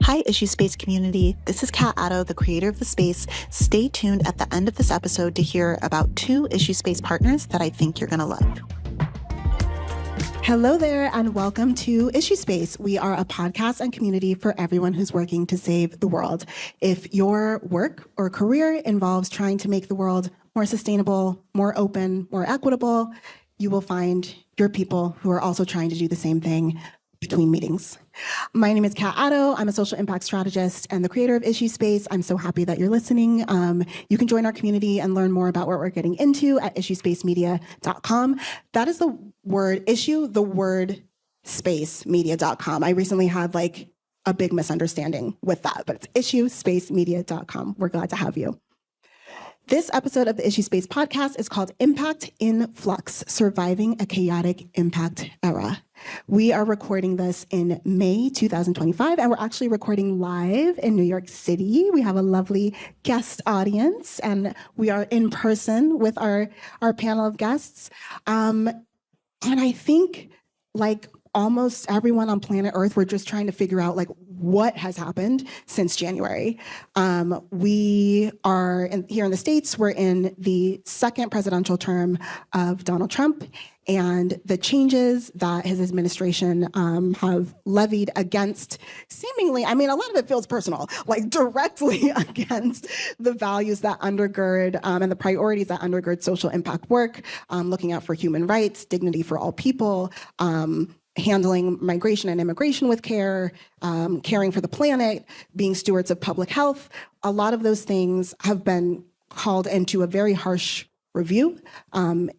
Hi, Issue Space community. This is Kat Addo, the creator of the space. Stay tuned at the end of this episode to hear about 2 Issue Space partners that I think you're going to love. Hello there, and welcome to Issue Space. We are a podcast and community for everyone who's working to save the world. If your work or career involves trying to make the world more sustainable, more open, more equitable, you will find your people who are also trying to do the same thing between meetings. My name is Kat Addo. I'm a social impact strategist and the creator of Issue Space. I'm so happy that you're listening. You can join our community and learn more about what we're getting into at issuespacemedia.com. That is the word issue, the word space media.com. I recently had a big misunderstanding with that, but it's issuespacemedia.com. We're glad to have you. This episode of the Issue Space podcast is called Impact in Flux, Surviving a Chaotic Impact Era. We are recording this in May 2025, and we're actually recording live in New York City. We have a lovely guest audience, and we are in person with our panel of guests. And I think, like almost everyone on planet Earth, we're just trying to figure out what has happened since January. We are here in the States, we're in the second presidential term of Donald Trump, and the changes that his administration have levied against seemingly, a lot of it feels personal, directly against the values that undergird and the priorities that undergird social impact work, looking out for human rights, dignity for all people, handling migration and immigration with care, caring for the planet, being stewards of public health. A lot of those things have been called into a very harsh review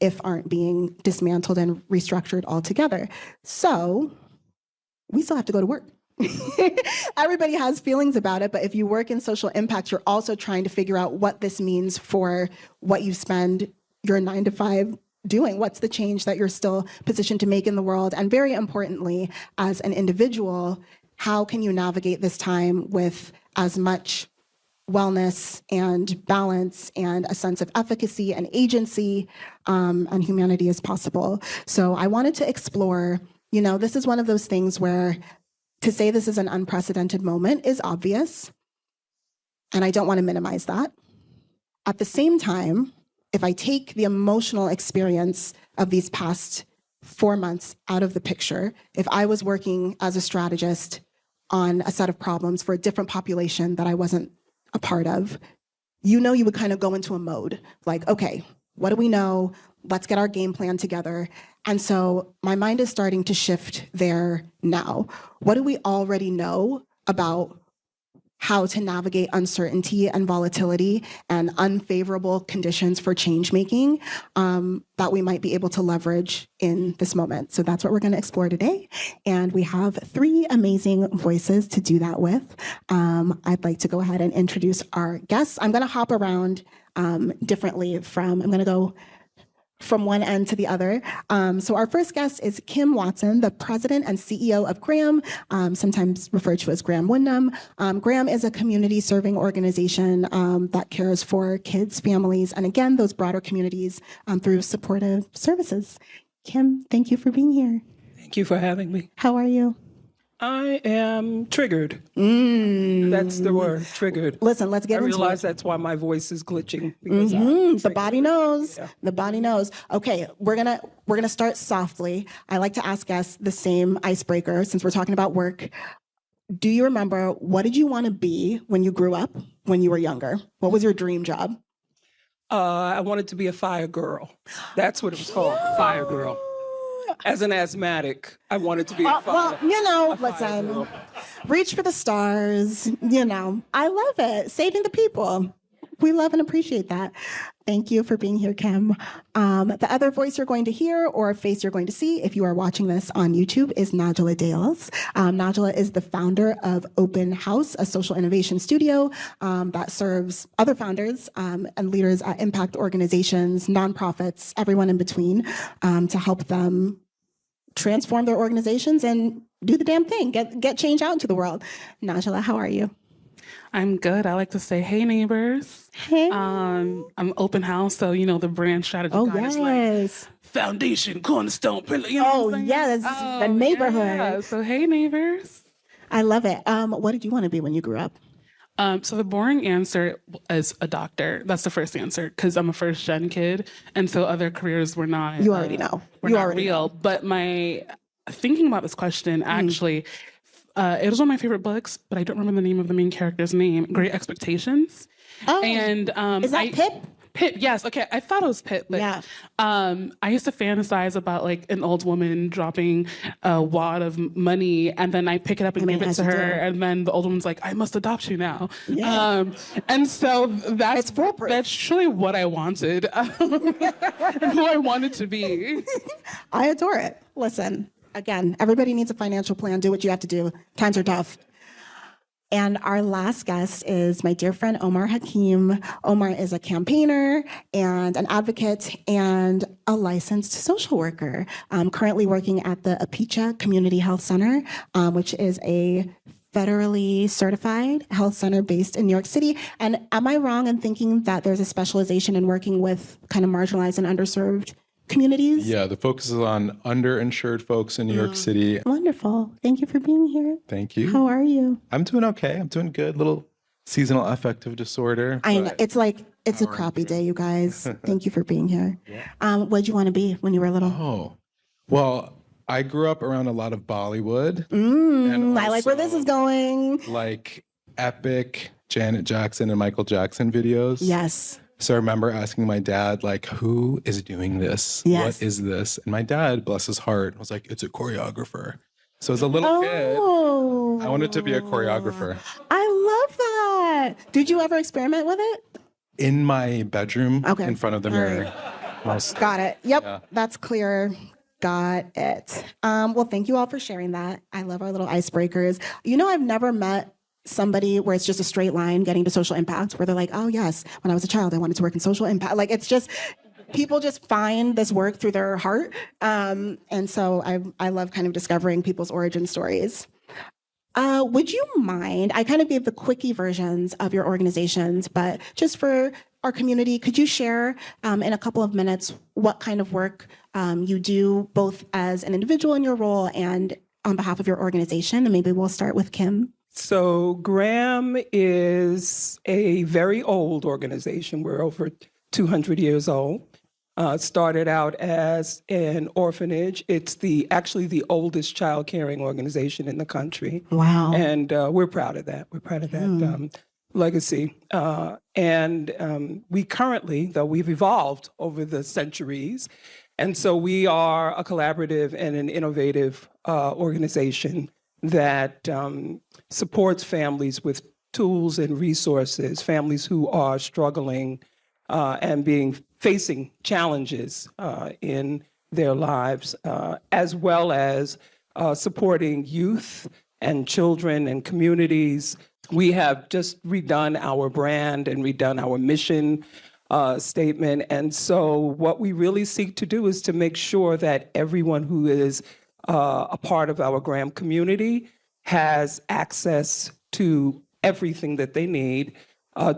if aren't being dismantled and restructured altogether. So we still have to go to work. Everybody has feelings about it, but if you work in social impact, you're also trying to figure out what this means for what you spend your 9 to 5 doing. What's the change that you're still positioned to make in the world? And very importantly, as an individual, how can you navigate this time with as much wellness and balance and a sense of efficacy and agency and humanity as possible? So I wanted to explore, this is one of those things where to say this is an unprecedented moment is obvious, and I don't want to minimize that. At the same time, if I take the emotional experience of these past 4 months out of the picture, if I was working as a strategist on a set of problems for a different population that I wasn't a part of, you would kind of go into a mode okay, what do we know? Let's get our game plan together. And so my mind is starting to shift there now. What do we already know about how to navigate uncertainty and volatility and unfavorable conditions for change making that we might be able to leverage in this moment? So that's what we're going to explore today. And we have 3 amazing voices to do that with. I'd like to go ahead and introduce our guests. I'm going to hop around differently I'm going to go from one end to the other. So our first guest is Kim Watson, the president and CEO of GRAM, sometimes referred to as Graham Wyndham. GRAM is a community serving organization that cares for kids, families, and again, those broader communities through supportive services. Kim, thank you for being here. Thank you for having me. How are you? I am triggered. That's the word, triggered. Listen, let's get into it. I realize that's why my voice is glitching. Because the body knows. Yeah. The body knows. Okay, we're gonna start softly. I like to ask guests the same icebreaker since we're talking about work. Do you remember, what did you want to be when you grew up, when you were younger? What was your dream job? I wanted to be a fire girl. That's what it was called, fire girl. As an asthmatic, I wanted to be a fire. Well, listen, reach for the stars. I love it. Saving the people. We love and appreciate that. Thank you for being here, Kim. The other voice you're going to hear or face you're going to see if you are watching this on YouTube is Najla Dales. Najla is the founder of Open House, a social innovation studio that serves other founders and leaders at impact organizations, nonprofits, everyone in between, to help them transform their organizations and do the damn thing, get change out into the world. Najla, how are you? I'm good. I like to say, hey, neighbors. Hey. I'm Open House, so, the brand strategy is like foundation, cornerstone, pillar. What I'm saying? Yes, the neighborhood. Yeah. So, hey, neighbors. I love it. What did you want to be when you grew up? So the boring answer is a doctor. That's the first answer because I'm a first gen kid, and so other careers were not. You already know. Were You not already real. know. But my thinking about this question actually, it was one of my favorite books, but I don't remember the name of the main character's name. Great Expectations. Oh, And is that Pip? Pip, yes. Okay, I thought it was Pip, but Yeah. I used to fantasize about like an old woman dropping a wad of money, and then I pick it up and give it as to you her, do. and then the old woman's like, "I must adopt you now." Yeah. And so It's foolproof. that's truly what I wanted, and who I wanted to be. I adore it. Listen, again, everybody needs a financial plan. Do what you have to do. Times are tough. And our last guest is my dear friend, Omar Hakim. Omar is a campaigner and an advocate and a licensed social worker, currently working at the Apicha Community Health Center, which is a federally certified health center based in New York City. And am I wrong in thinking that there's a specialization in working with kind of marginalized and underserved communities? Yeah, the focus is on underinsured folks in New York City. Wonderful. Thank you for being here. Thank you. How are you? I'm doing okay. I'm doing good. Little seasonal affective disorder. I know. but It's like, it's a crappy day, you guys. Thank you for being here. What'd you want to be when you were little? Oh, well, I grew up around a lot of Bollywood. I like where this is going. Like epic Janet Jackson and Michael Jackson videos. Yes. So I remember asking my dad, like, who is doing this? Yes. What is this? And my dad, bless his heart, was like, it's a choreographer. So as a little kid, Oh, I wanted to be a choreographer. I love that. Did you ever experiment with it? In my bedroom, Okay. in front of the All mirror. Most- Got it. Yep. Yeah. That's clear. Got it. Well, thank you all for sharing that. I love our little icebreakers. You know, I've never met somebody where it's just a straight line getting to social impact, where they're like, oh yes, when I was a child, I wanted to work in social impact. Like, it's just, people just find this work through their heart. And so I love kind of discovering people's origin stories. Would you mind, I kind of gave the quickie versions of your organizations, but just for our community, could you share in a couple of minutes what kind of work you do, both as an individual in your role and on behalf of your organization? And maybe we'll start with Kim. So GRAM is a very old organization. We're over 200 years old. Started out as an orphanage. It's actually the oldest child caring organization in the country. Wow. And we're proud of that. We're proud of that legacy. And we currently, though we've evolved over the centuries, and so we are a collaborative and an innovative organization that supports families with tools and resources, families who are struggling and facing challenges in their lives, as well as supporting youth and children and communities. We have just redone our brand and redone our mission statement. And so what we really seek to do is to make sure that everyone who is a part of our GRAM community has access to everything that they need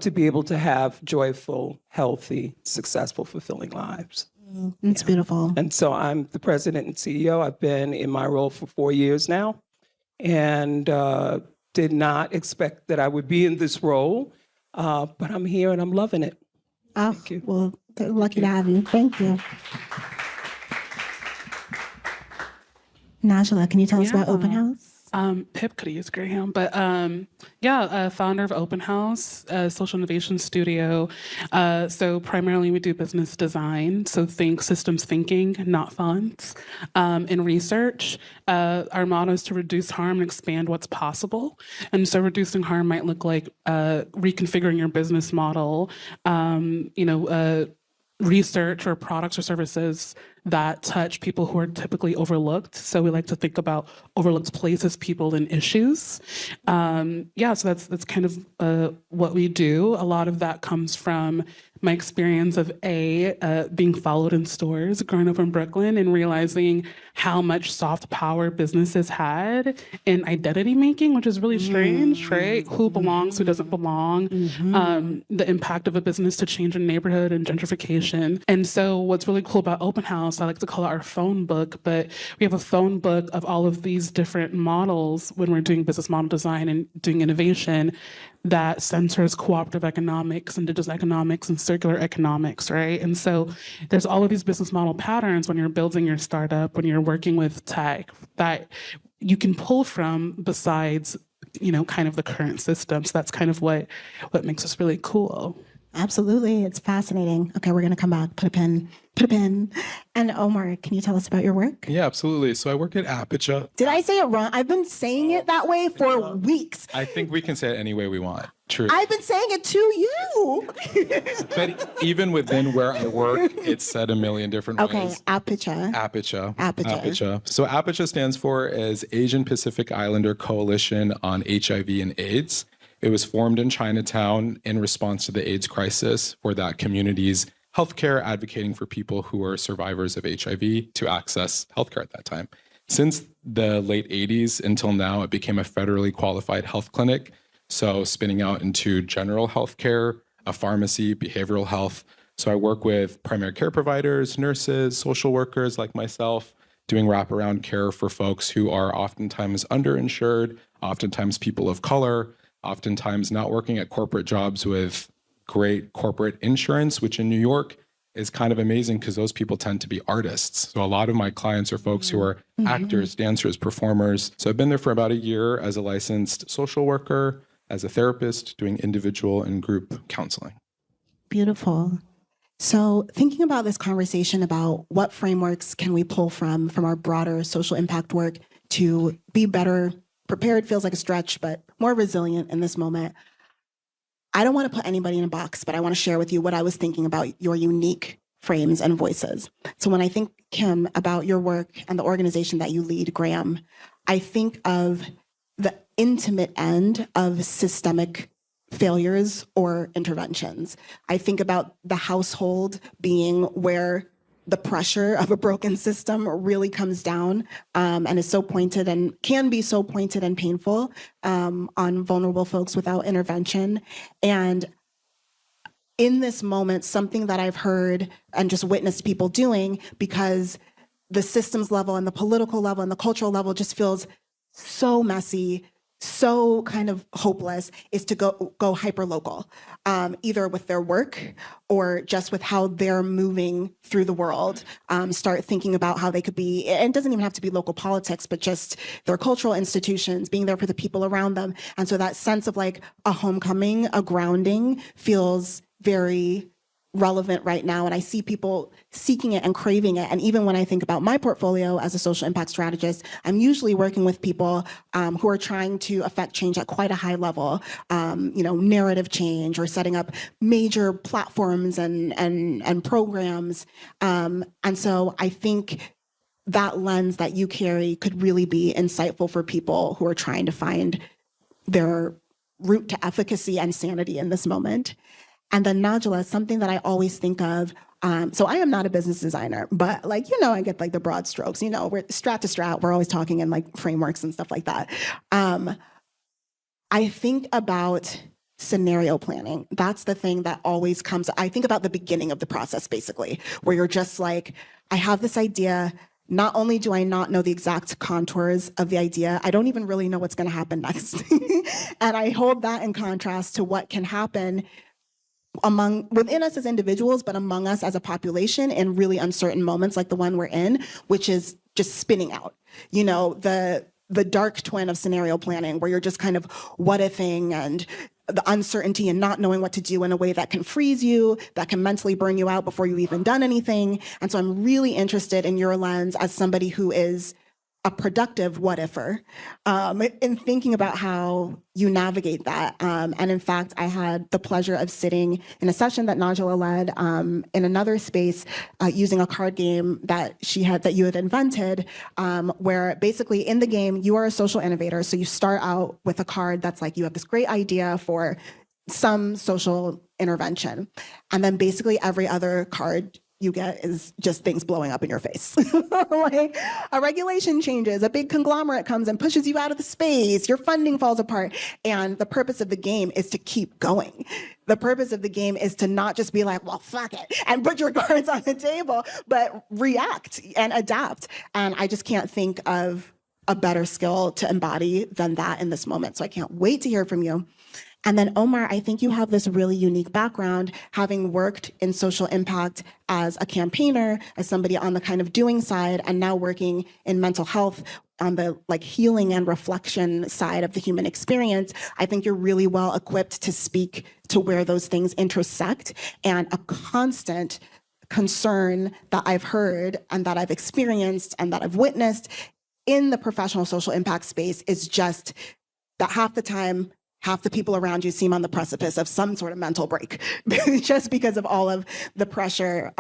to be able to have joyful, healthy, successful, fulfilling lives. It's beautiful. And so I'm the president and CEO. I've been in my role for 4 years now, and did not expect that I would be in this role, but I'm here and I'm loving it. Oh, Thank you. well, they're lucky to have you. Thank you. Najla, can you tell us about Open House? Pip could have used Graham, but founder of Open House, a social innovation studio. So primarily we do business design, so think systems thinking, not fonts. In research, our motto is to reduce harm and expand what's possible. And so reducing harm might look like reconfiguring your business model, research or products or services that touch people who are typically overlooked. So we like to think about overlooked places, people, and issues. So that's kind of what we do. A lot of that comes from my experience of being followed in stores, growing up in Brooklyn, and realizing how much soft power businesses had in identity making, which is really strange, right? Who belongs, who doesn't belong, the impact of a business to change a neighborhood and gentrification. And so what's really cool about Open House, I like to call it our phone book, but we have a phone book of all of these different models when we're doing business model design and doing innovation that centers cooperative economics, indigenous economics, and circular economics, right? And so there's all of these business model patterns when you're building your startup, when you're working with tech, that you can pull from besides, kind of the current system. So that's kind of what makes us really cool. Absolutely. It's fascinating. Okay, we're going to come back. Put a pin. And Omar, can you tell us about your work? Yeah, absolutely. So I work at Appicha. Did I say it wrong? I've been saying it that way for weeks. I think we can say it any way we want. True. I've been saying it to you. But even within where I work, it's said a million different Okay, ways. Appicha. Appicha. So Appicha stands for is Asian Pacific Islander Coalition on HIV and AIDS. It was formed in Chinatown in response to the AIDS crisis for that community's healthcare, advocating for people who are survivors of HIV to access healthcare at that time. Since the late 80s until now, it became a federally qualified health clinic. So spinning out into general healthcare, a pharmacy, behavioral health. So I work with primary care providers, nurses, social workers like myself, doing wraparound care for folks who are oftentimes underinsured, oftentimes people of color, oftentimes not working at corporate jobs with great corporate insurance, which in New York is kind of amazing because those people tend to be artists. So a lot of my clients are folks who are actors, dancers, performers. So I've been there for about a year as a licensed social worker, as a therapist, doing individual and group counseling. Beautiful. So thinking about this conversation about what frameworks can we pull from our broader social impact work to be better prepared, feels like a stretch, but more resilient in this moment. I don't want to put anybody in a box, but I want to share with you what I was thinking about your unique frames and voices. So when I think, Kim, about your work and the organization that you lead, Graham, I think of the intimate end of systemic failures or interventions. I think about the household being where the pressure of a broken system really comes down and is so pointed and can be so pointed and painful on vulnerable folks without intervention. And in this moment, something that I've heard and just witnessed people doing, because the systems level and the political level and the cultural level just feels so messy, so kind of hopeless, is to go hyper local, either with their work or just with how they're moving through the world. Start thinking about how they could be, and it doesn't even have to be local politics, but just their cultural institutions, being there for the people around them. And so that sense of like a homecoming, a grounding feels very relevant right now. And I see people seeking it and craving it. And even when I think about my portfolio as a social impact strategist, I'm usually working with people who are trying to affect change at quite a high level, narrative change or setting up major platforms and programs. And so I think that lens that you carry could really be insightful for people who are trying to find their route to efficacy and sanity in this moment. And then Najla, something that I always think of, so I am not a business designer, but I get like the broad strokes, we're strat to strat, we're always talking in like frameworks and stuff like that. I think about scenario planning. That's the thing that always comes, I think about the beginning of the process, basically, where you're just like, I have this idea. Not only do I not know the exact contours of the idea, I don't even really know what's going to happen next. And I hold that in contrast to what can happen within us as individuals, but among us as a population in really uncertain moments like the one we're in, which is just spinning out. The dark twin of scenario planning, where you're just kind of what-ifing and the uncertainty and not knowing what to do in a way that can freeze you, that can mentally burn you out before you've even done anything. And so I'm really interested in your lens as somebody who is a productive what-ifer, in thinking about how you navigate that. And in fact, I had the pleasure of sitting in a session that Najla led in another space using a card game that you had invented, where basically in the game, you are a social innovator. So you start out with a card that's like, you have this great idea for some social intervention. And then basically every other card you get is just things blowing up in your face. Like a regulation changes, a big conglomerate comes and pushes you out of the space, your funding falls apart. And the purpose of the game is to keep going. The purpose of the game is to not just be like, well, fuck it, and put your cards on the table, but react and adapt. And I just can't think of a better skill to embody than that in this moment. So I can't wait to hear from you. And then Omar, I think you have this really unique background, having worked in social impact as a campaigner, as somebody on the kind of doing side, and now working in mental health on the like healing and reflection side of the human experience. I think you're really well equipped to speak to where those things intersect, and a constant concern that I've heard and that I've experienced and that I've witnessed in the professional social impact space is just that half the time, half the people around you seem on the precipice of some sort of mental break, just because of all of the pressure,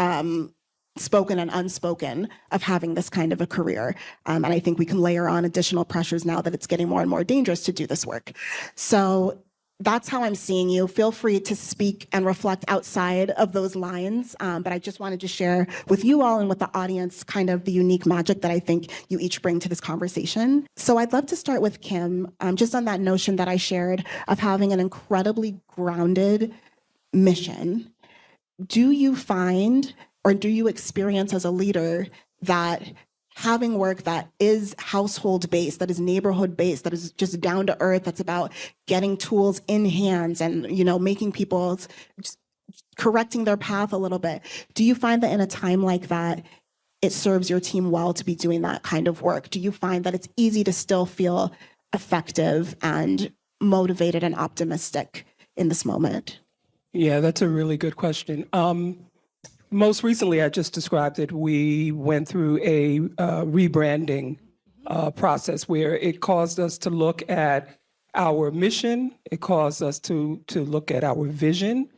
spoken and unspoken, of having this kind of a career. And I think we can layer on additional pressures now that it's getting more and more dangerous to do this work. So that's how I'm seeing you. Feel free to speak and reflect outside of those lines. But I just wanted to share with you all and with the audience kind of the unique magic that I think you each bring to this conversation. So I'd love to start with Kim, just on that notion that I shared of having an incredibly grounded mission. Do you find, or do you experience as a leader, that having work that is household-based, that is neighborhood-based, that is just down to earth, that's about getting tools in hands and, you know, making people, just correcting their path a little bit. Do you find that in a time like that, it serves your team well to be doing that kind of work? Do you find that it's easy to still feel effective and motivated and optimistic in this moment? Yeah, that's a really good question. Most recently, I just described it, we went through a rebranding process where it caused us to look at our mission, it caused us to look at our vision,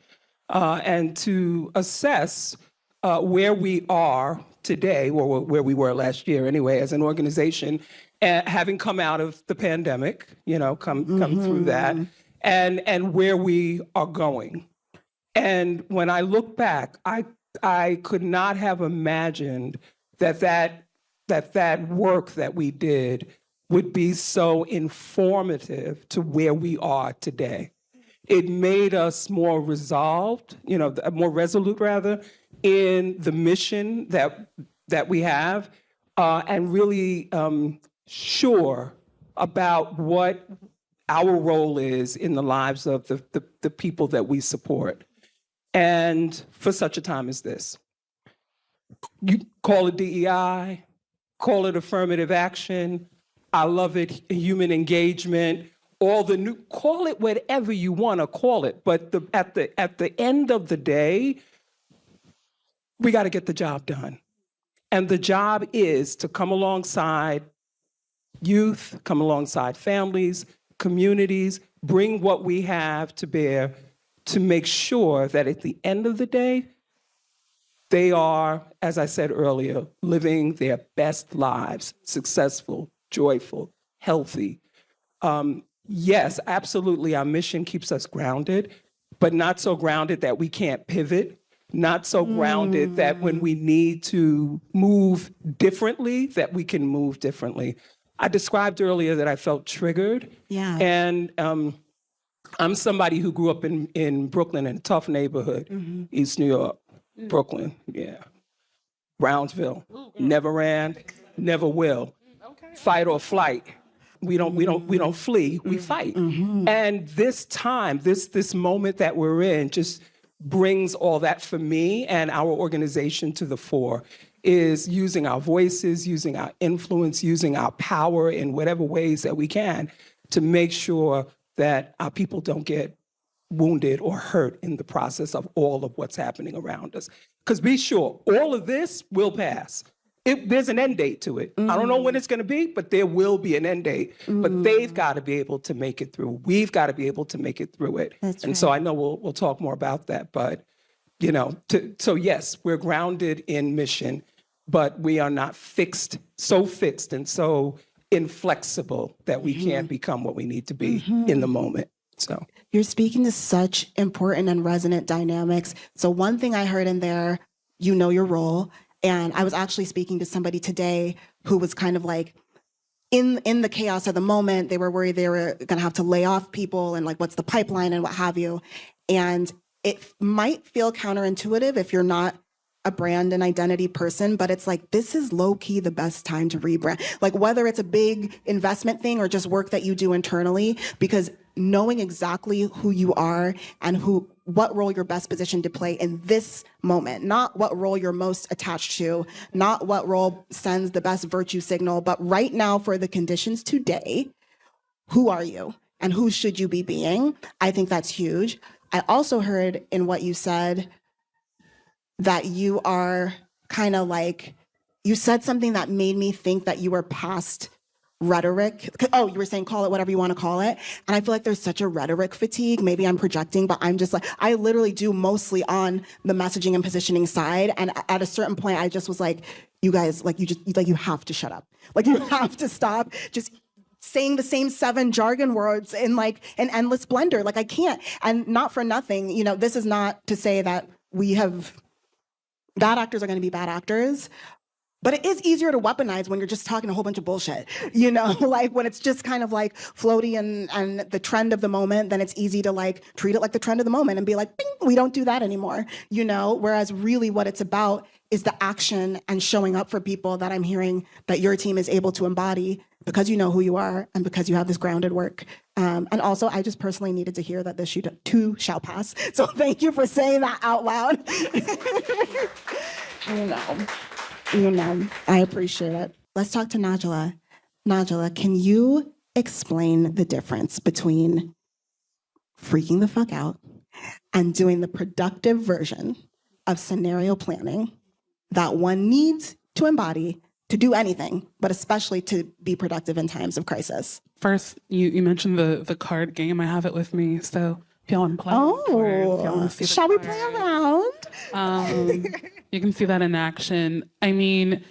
and to assess where we are today, or where we were last year anyway, as an organization, having come out of the pandemic, you know, come through that, and where we are going. And when I look back, I could not have imagined that work that we did would be so informative to where we are today. It made us more resolved, you know, more resolute rather, in the mission that we have, and really sure about what our role is in the lives of the people that we support. And for such a time as this, you call it DEI, call it affirmative action, I love it, human engagement, all the new, call it whatever you want to call it. But at the end of the day, we got to get the job done. And the job is to come alongside youth, come alongside families, communities, bring what we have to bear to make sure that at the end of the day, they are, as I said earlier, living their best lives, successful, joyful, healthy. Yes, absolutely, our mission keeps us grounded, but not so grounded that we can't pivot, not so grounded that when we need to move differently, that we can move differently. I described earlier that I felt triggered. Yeah. And I'm somebody who grew up in Brooklyn, in a tough neighborhood, East New York, Brooklyn, yeah. Brownsville, never ran, never will. Fight or flight. We don't flee, we fight. And this time, this moment that we're in just brings all that for me and our organization to the fore, is using our voices, using our influence, using our power in whatever ways that we can to make sure that our people don't get wounded or hurt in the process of all of what's happening around us. Because be sure, all of this will pass. There's an end date to it. I don't know when it's going to be, but there will be an end date. But they've got to be able to make it through. We've got to be able to make it through it. That's and right. so I know we'll talk more about that. But, you know, so yes, we're grounded in mission, but we are not fixed and so inflexible that we can't become what we need to be in the moment. So You're speaking to such important and resonant dynamics. So one thing I heard in there, you know your role. And I was actually speaking to somebody today who was kind of like, in the chaos of the moment, they were worried they were going to have to lay off people and like, what's the pipeline and what have you. And it might feel counterintuitive if you're not a brand and identity person, but it's like, this is low key the best time to rebrand. Like whether it's a big investment thing or just work that you do internally, because knowing exactly who you are and what role you're best positioned to play in this moment, not what role you're most attached to, not what role sends the best virtue signal, but right now for the conditions today, who are you and who should you be being? I think that's huge. I also heard in what you said that you are kind of like, you said something that made me think that you were past rhetoric. Oh, you were saying call it whatever you want to call it. And I feel like there's such a rhetoric fatigue. Maybe I'm projecting, but I'm just like, I literally do mostly on the messaging and positioning side. And at a certain point, I just was like, you guys, like you have to shut up. Like you have to stop just saying the same 7 jargon words in like an endless blender. Like I can't. And not for nothing, this is not to say that bad actors are going to be bad actors. But it is easier to weaponize when you're just talking a whole bunch of bullshit, like when it's just kind of like floaty and the trend of the moment, then it's easy to like treat it like the trend of the moment and be like, bing, we don't do that anymore, whereas really what it's about is the action and showing up for people that I'm hearing that your team is able to embody because you know who you are and because you have this grounded work. And also, I just personally needed to hear that this too shall pass. So thank you for saying that out loud. I appreciate it. Let's talk to Najla. Najla, can you explain the difference between freaking the fuck out and doing the productive version of scenario planning that one needs to embody to do anything, but especially to be productive in times of crisis? First, you mentioned the card game. I have it with me, so if y'all want to play, Shall we play around? You can see that in action. I mean,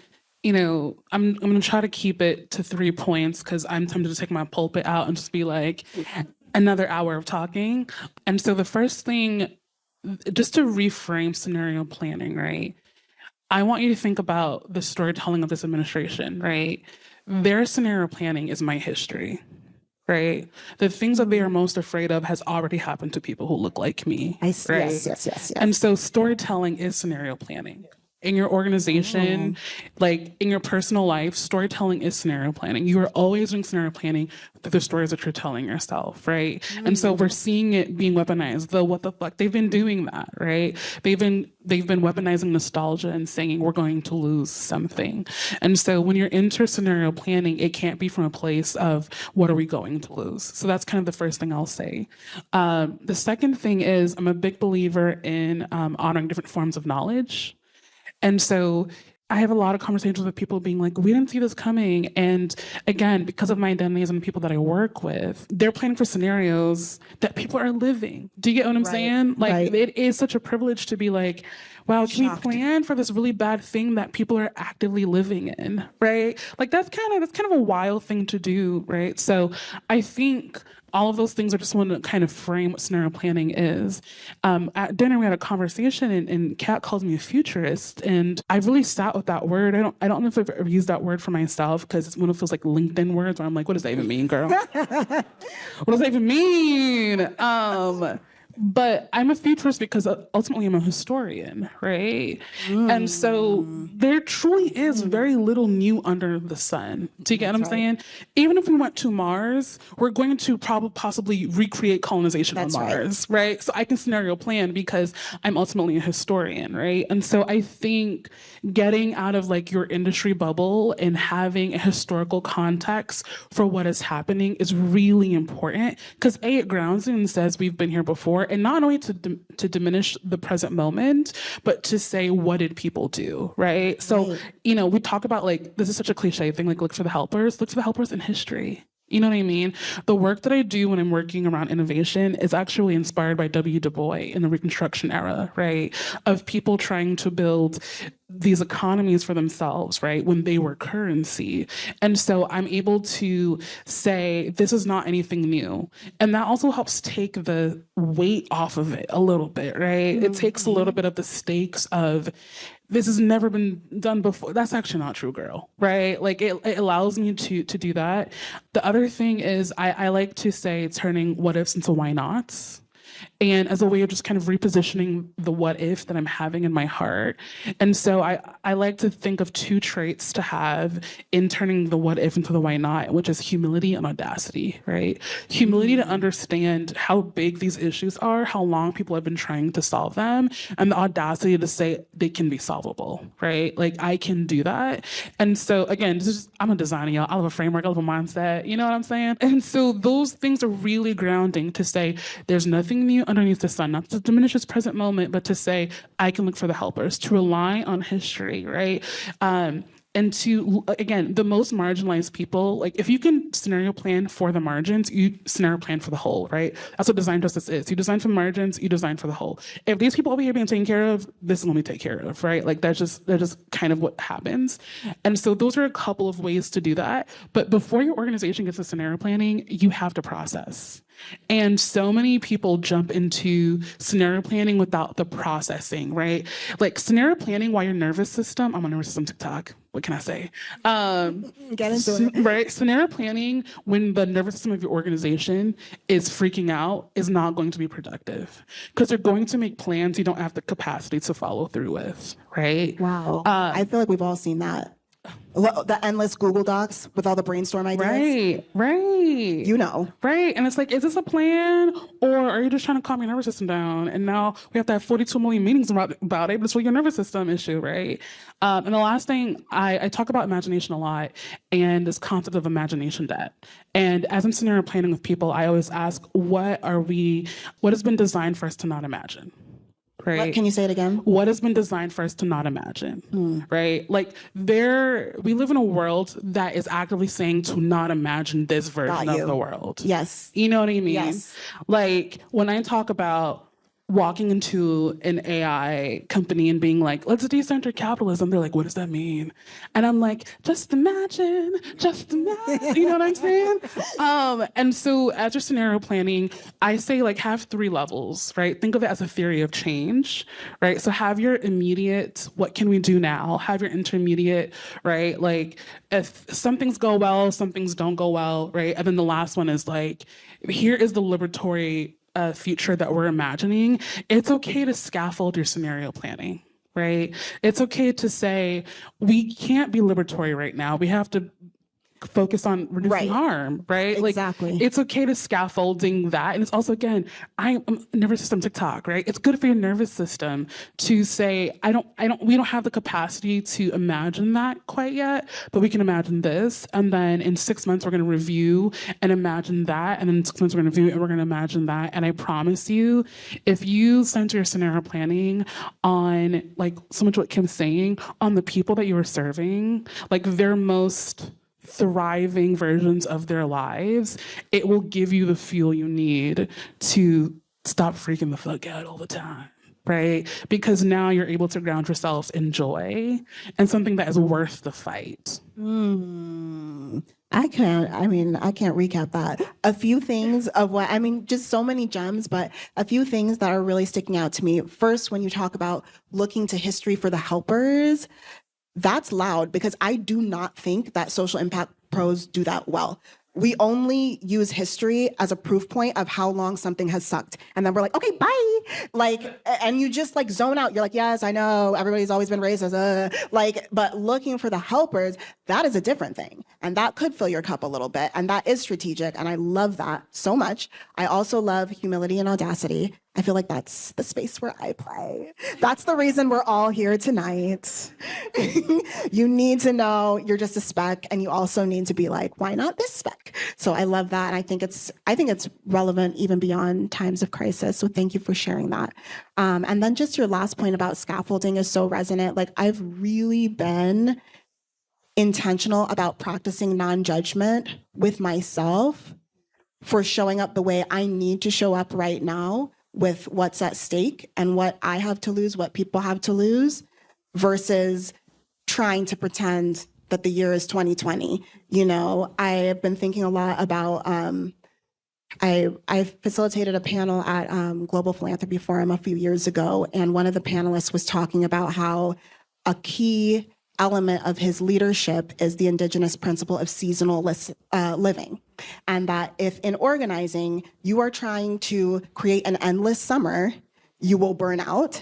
I'm going to try to keep it to 3 points because I'm tempted to take my pulpit out and just be like, another hour of talking. And so the first thing, just to reframe scenario planning, right? I want you to think about the storytelling of this administration, right? Their scenario planning is my history. Right? The things that they are most afraid of has already happened to people who look like me. Right? Yes. And so storytelling is scenario planning. In your organization, like in your personal life, storytelling is scenario planning. You are always doing scenario planning through the stories that you're telling yourself, right? And so we're seeing it being weaponized. The what the fuck? They've been doing that, right? They've been weaponizing nostalgia and saying we're going to lose something. And so when you're into scenario planning, it can't be from a place of what are we going to lose? So that's kind of the first thing I'll say. The second thing is I'm a big believer in honoring different forms of knowledge. And so I have a lot of conversations with people being like, we didn't see this coming. And again, because of my identities and the people that I work with, they're planning for scenarios that people are living. Do you get what I'm saying? Like, it is such a privilege to be like, wow, can we plan for this really bad thing that people are actively living in, right? Like that's kind of a wild thing to do, right? So I think all of those things are just want to kind of frame what scenario planning is. At dinner, we had a conversation, and Kat called me a futurist, and I really sat with that word. I don't know if I've ever used that word for myself because it's one of those like LinkedIn words where I'm like, what does that even mean, girl? What does that even mean? But I'm a futurist because ultimately I'm a historian, right? And so there truly is very little new under the sun. Do you get what I'm saying? Even if we went to Mars, we're going to possibly recreate colonization on Mars, right? So I can scenario plan because I'm ultimately a historian, right? And so I think getting out of like your industry bubble and having a historical context for what is happening is really important because it grounds you and says we've been here before. And not only to diminish the present moment, but to say, what did people do, right? So, we talk about like, this is such a cliche thing, like look for the helpers in history. You know what I mean? The work that I do when I'm working around innovation is actually inspired by W. Du Bois in the Reconstruction era, right? Of people trying to build these economies for themselves, right? When they were currency. And so I'm able to say, this is not anything new. And that also helps take the weight off of it a little bit, right? It takes a little bit of the stakes of, this has never been done before. That's actually not true, girl, right? Like it allows me to do that. The other thing is I like to say turning what ifs into why nots. And as a way of just kind of repositioning the what if that I'm having in my heart. And so I like to think of two traits to have in turning the what if into the why not, which is humility and audacity, right? Humility to understand how big these issues are, how long people have been trying to solve them, and the audacity to say they can be solvable, right? Like I can do that. And so again, I'm a designer, y'all. I have a framework, I have a mindset, you know what I'm saying? And so those things are really grounding to say there's nothing new underneath the sun, not to diminish its present moment, but to say, I can look for the helpers, to rely on history, right? And to, again, the most marginalized people, like if you can scenario plan for the margins, you scenario plan for the whole, right? That's what design justice is. You design for the margins, you design for the whole. If these people over here being taken care of, this is what we take care of, right? Like that's just kind of what happens. And so those are a couple of ways to do that. But before your organization gets to scenario planning, you have to process. And so many people jump into scenario planning without the processing, right? Like scenario planning while your nervous system, I'm on nervous system TikTok. What can I say? Get into it. Right? Scenario planning when the nervous system of your organization is freaking out is not going to be productive because they're going to make plans you don't have the capacity to follow through with, right? Wow. I feel like we've all seen that. The endless Google Docs with all the brainstorm ideas. Right. You know. Right. And it's like, is this a plan or are you just trying to calm your nervous system down? And now we have to have 42 million meetings about it, but it's for your nervous system issue, right? And the last thing, I talk about imagination a lot and this concept of imagination debt. And as I'm scenario planning with people, I always ask, what has been designed for us to not imagine? Right? Can you say it again? What has been designed for us to not imagine, right? Like we live in a world that is actively saying to not imagine this version of the world. Yes. You know what I mean? Yes. Like when I talk about walking into an AI company and being like, let's decenter capitalism, they're like, what does that mean? And I'm like, just imagine, you know what I'm saying? And so as you're scenario planning, I say like have 3 levels, right? Think of it as a theory of change, right? So have your immediate, what can we do now? Have your intermediate, right? Like if some things go well, some things don't go well, right? And then the last one is like, here is the liberatory future that we're imagining. It's okay to scaffold your scenario planning, right? It's okay to say, we can't be liberatory right now. We have to focus on reducing harm, right? Exactly. Like, it's okay to scaffolding that. And it's also, again, I'm nervous system TikTok, right? It's good for your nervous system to say, we don't have the capacity to imagine that quite yet, but we can imagine this. And then in 6 months, we're going to review and imagine that. And then in 6 months, we're going to review and we're going to imagine that. And I promise you, if you center your scenario planning on, like, so much what Kim's saying, on the people that you are serving, like their most thriving versions of their lives, it will give you the fuel you need to stop freaking the fuck out all the time, right? Because now you're able to ground yourself in joy and something that is worth the fight. I can't recap that. A few things of just so many gems, but a few things that are really sticking out to me. First, when you talk about looking to history for the helpers, that's loud because I do not think that social impact pros do that well. We only use history as a proof point of how long something has sucked. And then we're like, okay, bye. Like, and you just like zone out. You're like, yes, I know everybody's always been racist. But looking for the helpers, that is a different thing. And that could fill your cup a little bit. And that is strategic. And I love that so much. I also love humility and audacity. I feel like that's the space where I play. That's the reason we're all here tonight. You need to know you're just a speck, and you also need to be like, why not this speck? So I love that. And I think it's relevant even beyond times of crisis. So thank you for sharing that. And then just your last point about scaffolding is so resonant. Like I've really been intentional about practicing non-judgment with myself for showing up the way I need to show up right now with what's at stake and what I have to lose, what people have to lose, versus trying to pretend that the year is 2020. You know, I have been thinking a lot about, I facilitated a panel at Global Philanthropy Forum a few years ago, and one of the panelists was talking about how a key element of his leadership is the indigenous principle of seasonal living. And that if in organizing, you are trying to create an endless summer, you will burn out.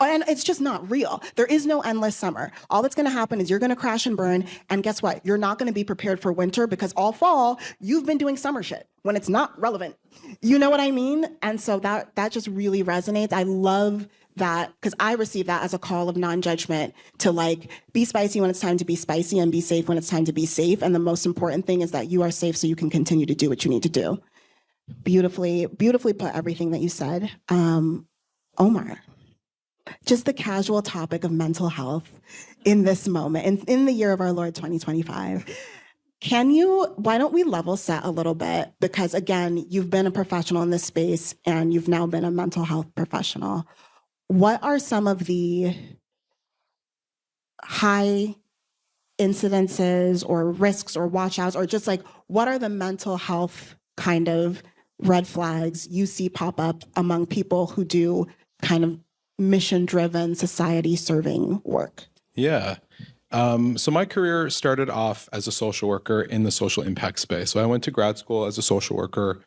And it's just not real. There is no endless summer. All that's going to happen is you're going to crash and burn. And guess what? You're not going to be prepared for winter because all fall, you've been doing summer shit when it's not relevant. You know what I mean? And so that just really resonates. I love that because I receive that as a call of non-judgment to like be spicy when it's time to be spicy and be safe when it's time to be safe. And the most important thing is that you are safe so you can continue to do what you need to do. Beautifully put everything that you said. Omar. Just the casual topic of mental health in this moment, in the year of our Lord 2025. Why don't we level set a little bit? Because again, you've been a professional in this space and you've now been a mental health professional. What are some of the high incidences or risks or watch outs, or just like, what are the mental health kind of red flags you see pop up among people who do kind of mission-driven, society-serving work? Yeah. So my career started off as a social worker in the social impact space. So I went to grad school as a social worker.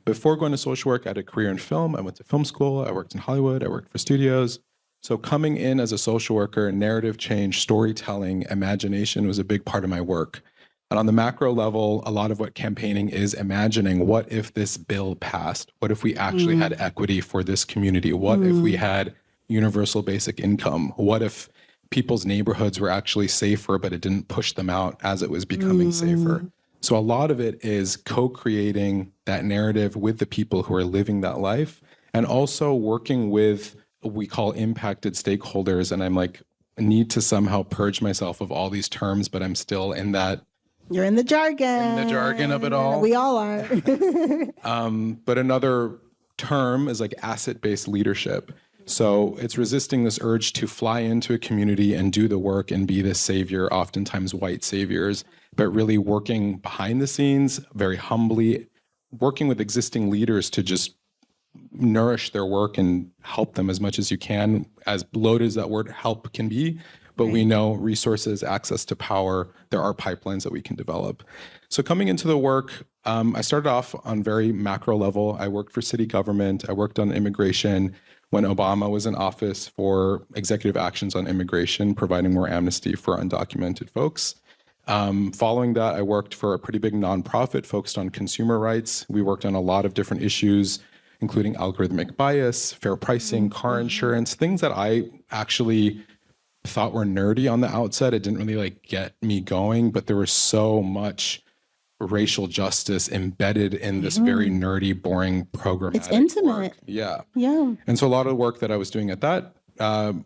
Before going to social work, I had a career in film. I went to film school. I worked in Hollywood. I worked for studios. So coming in as a social worker, narrative change, storytelling, imagination was a big part of my work. And on the macro level, a lot of what campaigning is imagining, what if this bill passed? What if we actually had equity for this community? What if we had universal basic income? What if people's neighborhoods were actually safer, but it didn't push them out as it was becoming safer? So a lot of it is co-creating that narrative with the people who are living that life, and also working with what we call impacted stakeholders. And I'm like, I need to somehow purge myself of all these terms, but I'm still in that. You're in the jargon. In the jargon of it all. We all are. But another term is like asset-based leadership. So it's resisting this urge to fly into a community and do the work and be the savior, oftentimes white saviors, but really working behind the scenes, very humbly, working with existing leaders to just nourish their work and help them as much as you can, as loaded as that word help can be. But we know resources, access to power, there are pipelines that we can develop. So coming into the work, I started off on very macro level. I worked for city government. I worked on immigration when Obama was in office for executive actions on immigration, providing more amnesty for undocumented folks. Following that, I worked for a pretty big nonprofit focused on consumer rights. We worked on a lot of different issues, including algorithmic bias, fair pricing, car insurance, things that I actually thought were nerdy on the outset. It didn't really like get me going, but there was so much racial justice embedded in this very nerdy, boring programmatic It's intimate. work. Yeah. Yeah. And so a lot of the work that I was doing at that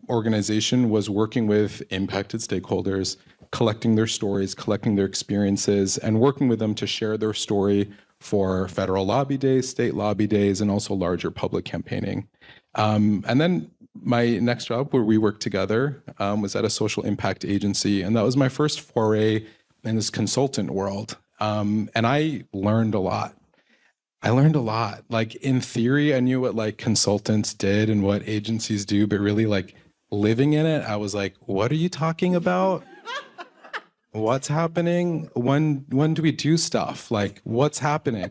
organization was working with impacted stakeholders, collecting their stories, collecting their experiences, and working with them to share their story for federal lobby days, state lobby days, and also larger public campaigning. And then my next job where we worked together was at a social impact agency. And that was my first foray in this consultant world. And I learned a lot. Like in theory, I knew what like consultants did and what agencies do, but really like living in it, I was like, what are you talking about? What's happening? When do we do stuff? Like, what's happening?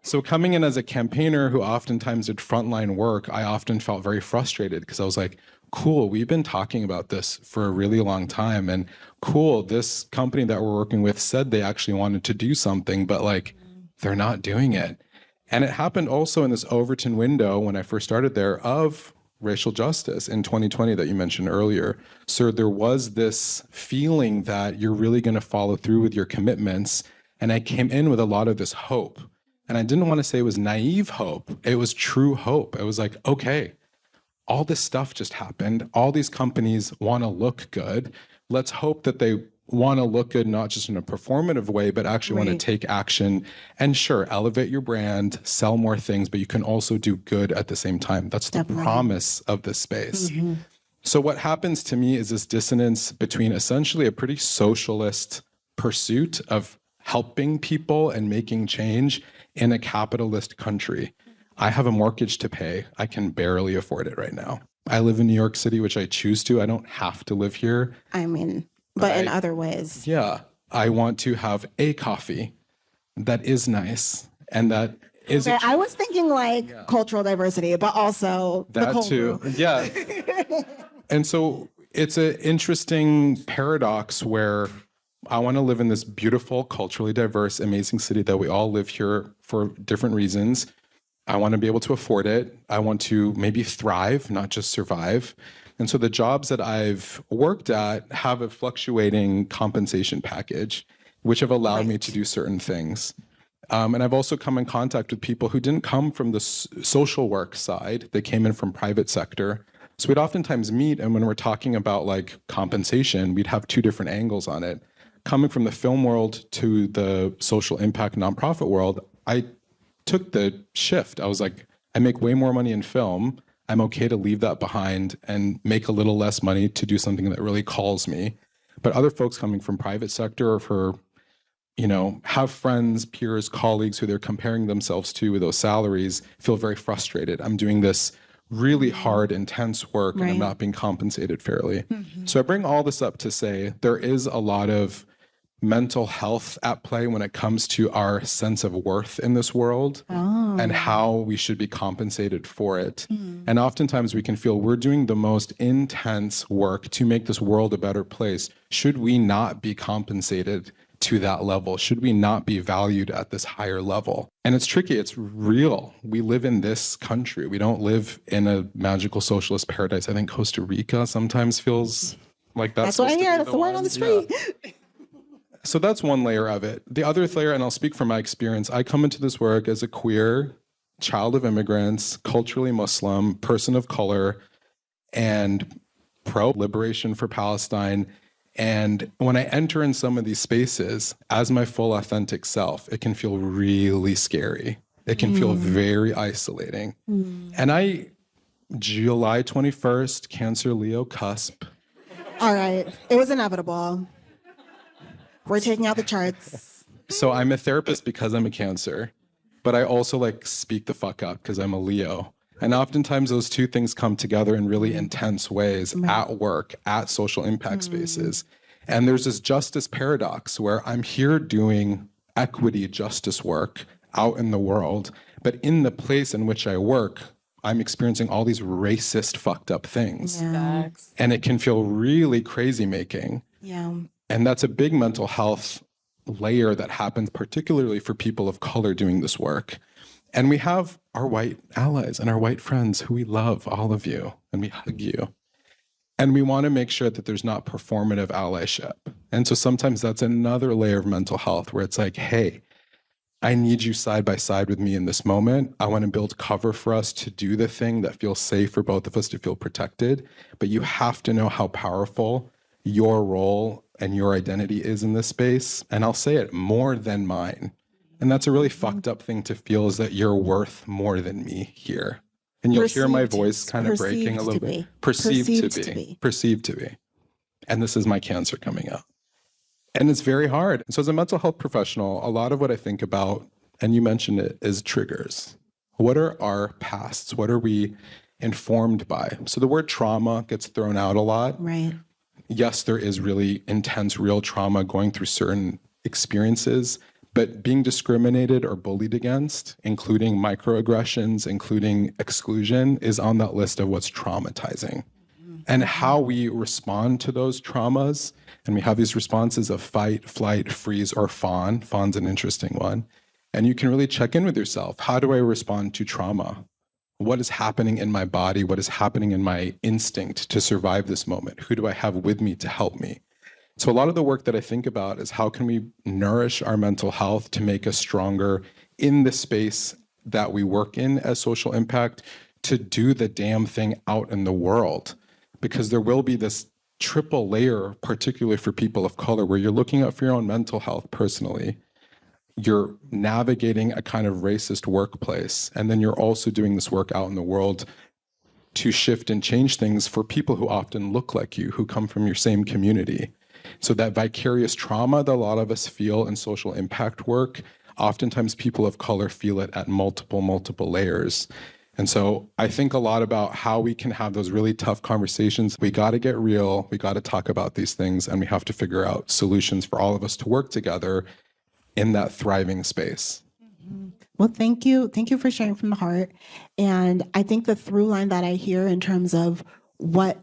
So coming in as a campaigner who oftentimes did frontline work, I often felt very frustrated because I was like, cool, we've been talking about this for a really long time. And cool, this company that we're working with said they actually wanted to do something, but like, they're not doing it. And it happened also in this Overton window when I first started there of racial justice in 2020 that you mentioned earlier. So there was this feeling that you're really going to follow through with your commitments. And I came in with a lot of this hope. And I didn't want to say it was naive hope. It was true hope. It was like, okay, all this stuff just happened. All these companies want to look good. Let's hope that they want to look good, not just in a performative way, but actually want to take action and sure, elevate your brand, sell more things, but you can also do good at the same time. That's the promise of this space. So what happens to me is this dissonance between essentially a pretty socialist pursuit of helping people and making change in a capitalist country. I have a mortgage to pay. I can barely afford it right now. I live in New York City, which I choose to. I don't have to live here. I mean, but in other ways. Yeah. I want to have a coffee that is nice and that is... Okay, I was thinking like cultural diversity, but also the that cold too. brew. Yeah. And so it's an interesting paradox where I want to live in this beautiful, culturally diverse, amazing city that we all live here for different reasons. I want to be able to afford it. I want to maybe thrive, not just survive. And so the jobs that I've worked at have a fluctuating compensation package, which have allowed me to do certain things. And I've also come in contact with people who didn't come from the social work side. They came in from private sector. So we'd oftentimes meet, and when we're talking about like compensation, we'd have two different angles on it. Coming from the film world to the social impact nonprofit world, I took the shift. I was like, I make way more money in film. I'm okay to leave that behind and make a little less money to do something that really calls me. But other folks coming from private sector or for, you know, have friends, peers, colleagues who they're comparing themselves to with those salaries feel very frustrated. I'm doing this really hard, intense work and I'm not being compensated fairly. So I bring all this up to say there is a lot of mental health at play when it comes to our sense of worth in this world and how we should be compensated for it. And oftentimes we can feel we're doing the most intense work to make this world a better place. Should we not be compensated to that level? Should we not be valued at this higher level? And it's tricky. It's real. We live in this country. We don't live in a magical socialist paradise. I think Costa Rica sometimes feels like that's what I hear. That's the word on the street. Yeah. So that's one layer of it. The other layer, and I'll speak from my experience, I come into this work as a queer, child of immigrants, culturally Muslim, person of color, and pro-liberation for Palestine. And when I enter in some of these spaces as my full authentic self, it can feel really scary. It can feel very isolating. And July 21st, Cancer Leo cusp. All right. It was inevitable. We're taking out the charts. So I'm a therapist because I'm a Cancer, but I also like speak the fuck up because I'm a Leo. And oftentimes those two things come together in really intense ways at work, at social impact spaces. And there's this justice paradox where I'm here doing equity justice work out in the world, but in the place in which I work, I'm experiencing all these racist, fucked up things. Yeah. And it can feel really crazy making. Yeah. And that's a big mental health layer that happens particularly for people of color doing this work. And we have our white allies and our white friends who we love, all of you, and we hug you. And we want to make sure that there's not performative allyship. And so sometimes that's another layer of mental health where it's like, hey, I need you side by side with me in this moment. I want to build cover for us to do the thing that feels safe for both of us to feel protected. But you have to know how powerful your role and your identity is in this space. And I'll say it, more than mine. And that's a really fucked up thing to feel, is that you're worth more than me here. And you'll hear my voice kind of breaking a little bit. Perceived to be. And this is my Cancer coming out. And it's very hard. So as a mental health professional, a lot of what I think about, and you mentioned it, is triggers. What are our pasts? What are we informed by? So the word trauma gets thrown out a lot. Right. Yes, there is really intense, real trauma going through certain experiences, but being discriminated or bullied against, including microaggressions, including exclusion, is on that list of what's traumatizing. And how we respond to those traumas, and we have these responses of fight, flight, freeze, or fawn. Fawn's an interesting one. And you can really check in with yourself. How do I respond to trauma? What is happening in my body? What is happening in my instinct to survive this moment? Who do I have with me to help me? So a lot of the work that I think about is how can we nourish our mental health to make us stronger in the space that we work in as social impact, to do the damn thing out in the world. Because there will be this triple layer, particularly for people of color, where you're looking out for your own mental health personally. You're navigating a kind of racist workplace. And then you're also doing this work out in the world to shift and change things for people who often look like you, who come from your same community. So that vicarious trauma that a lot of us feel in social impact work, oftentimes people of color feel it at multiple layers. And so I think a lot about how we can have those really tough conversations. We got to get real. We got to talk about these things, and we have to figure out solutions for all of us to work together in that thriving space. Well, thank you. Thank you for sharing from the heart. And I think the through line that I hear in terms of what,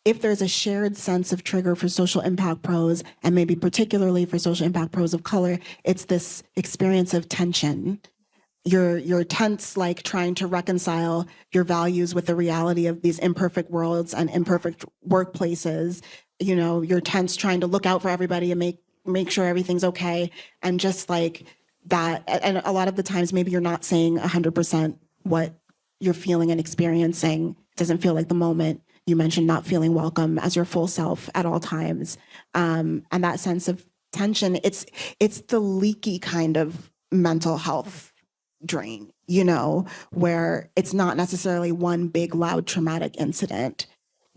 if there's a shared sense of trigger for social impact pros, and maybe particularly for social impact pros of color, it's this experience of tension. You're tense, like trying to reconcile your values with the reality of these imperfect worlds and imperfect workplaces. You know, you're tense trying to look out for everybody and make sure everything's okay. And just like that, and a lot of the times maybe you're not saying 100% what you're feeling and experiencing. It doesn't feel like the moment. You mentioned not feeling welcome as your full self at all times. And that sense of tension, it's the leaky kind of mental health drain, you know, where it's not necessarily one big, loud, traumatic incident.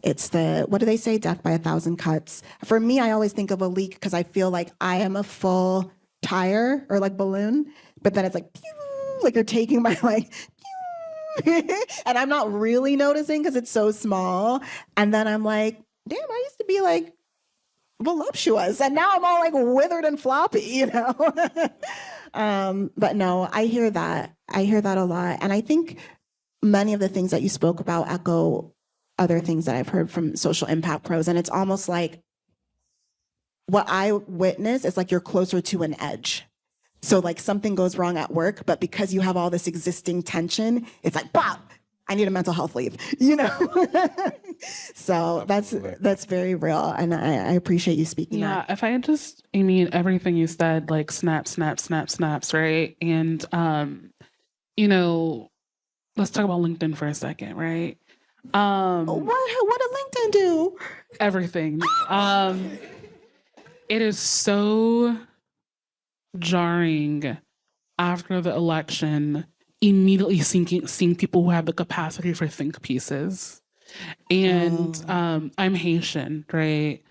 It's the, what do they say? Death by 1,000 cuts. For me, I always think of a leak because I feel like I am a full tire or like balloon, but then it's like, pew, like you're taking my like, pew, and I'm not really noticing because it's so small. And then I'm like, damn, I used to be like voluptuous, and now I'm all like withered and floppy, you know? But no, I hear that. I hear that a lot. And I think many of the things that you spoke about echo other things that I've heard from social impact pros. And it's almost like what I witness is like you're closer to an edge. So like something goes wrong at work, but because you have all this existing tension, it's like, pop, I need a mental health leave, you know? So that's very real. And I appreciate you speaking that. Yeah, if I had just, I mean, everything you said, like snaps, right? And, you know, let's talk about LinkedIn for a second, right? What did LinkedIn do? Everything. It is so jarring after the election, immediately seeing people who have the capacity for think pieces. And I'm Haitian, right?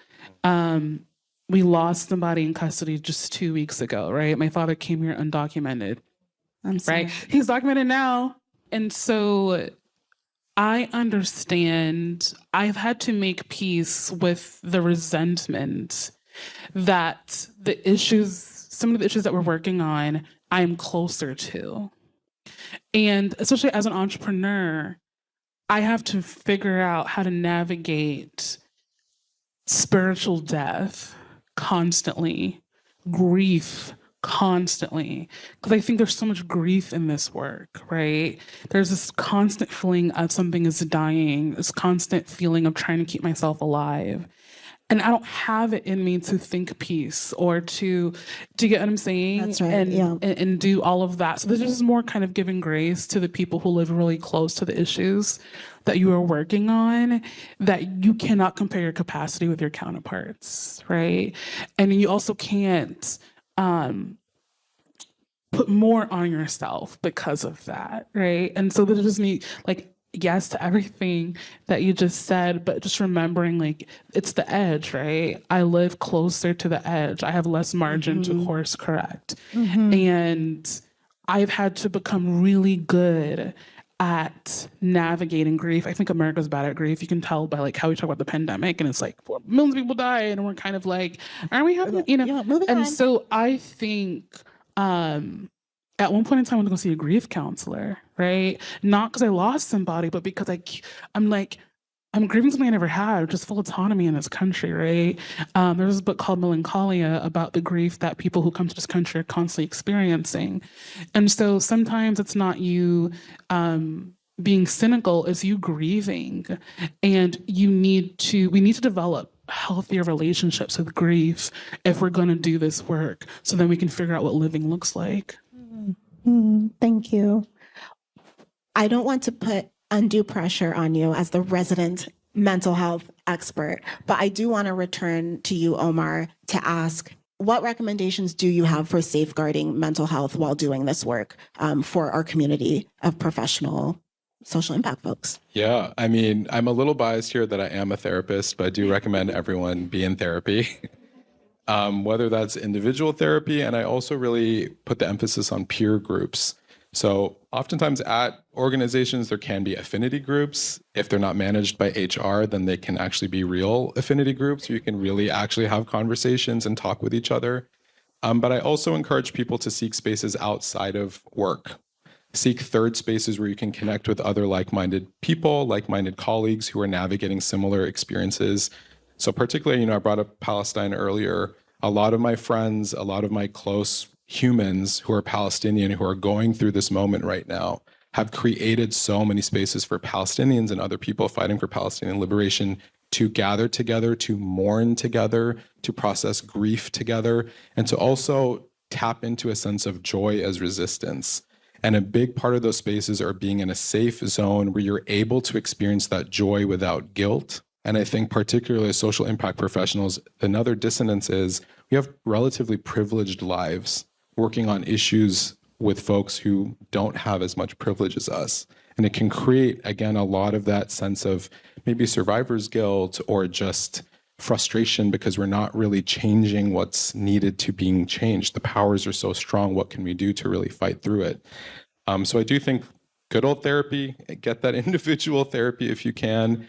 We lost somebody in custody just 2 weeks ago, right? My father came here undocumented. I'm sorry. Right? He's documented now. And so I understand I've had to make peace with the resentment that some of the issues that we're working on, I'm closer to. And especially as an entrepreneur, I have to figure out how to navigate spiritual death constantly, grief constantly, because I think there's so much grief in this work, right? There's this constant feeling of something is dying, this constant feeling of trying to keep myself alive. And I don't have it in me to think peace or to get what I'm saying? That's right, and do all of that. So this is more kind of giving grace to the people who live really close to the issues that you are working on, that you cannot compare your capacity with your counterparts, right? And you also can't put more on yourself because of that, right? And so this is me, like, yes to everything that you just said, but just remembering, like, it's the edge, right? I live closer to the edge. I have less margin to course correct. And I've had to become really good at navigating grief. I think America's bad at grief. You can tell by like how we talk about the pandemic, and it's like millions of people died, and we're kind of like, aren't we having, you know? Yeah, moving and on. So I think at one point in time I went to go see a grief counselor, right? Not because I lost somebody, but because I'm like, I'm grieving something I never had, which is full autonomy in this country, right? There's this book called Melancholia about the grief that people who come to this country are constantly experiencing. And so sometimes it's not you being cynical, it's you grieving. And we need to develop healthier relationships with grief if we're going to do this work, so then we can figure out what living looks like. Thank you. I don't want to put undue pressure on you as the resident mental health expert. But I do want to return to you, Omar, to ask, what recommendations do you have for safeguarding mental health while doing this work for our community of professional social impact folks? Yeah, I mean, I'm a little biased here that I am a therapist, but I do recommend everyone be in therapy, whether that's individual therapy, and I also really put the emphasis on peer groups. So oftentimes at organizations, there can be affinity groups. If they're not managed by HR, then they can actually be real affinity groups where you can really actually have conversations and talk with each other. But I also encourage people to seek spaces outside of work. Seek third spaces where you can connect with other like-minded people, like-minded colleagues who are navigating similar experiences. So particularly, I brought up Palestine earlier. A lot of my friends, a lot of my close humans who are Palestinian, who are going through this moment right now, have created so many spaces for Palestinians and other people fighting for Palestinian liberation to gather together, to mourn together, to process grief together, and to also tap into a sense of joy as resistance. And a big part of those spaces are being in a safe zone where you're able to experience that joy without guilt. And I think particularly as social impact professionals, another dissonance is we have relatively privileged lives working on issues with folks who don't have as much privilege as us. And it can create, again, a lot of that sense of maybe survivor's guilt or just frustration because we're not really changing what's needed to being changed. The powers are so strong. What can we do to really fight through it? So I do think good old therapy, get that individual therapy if you can.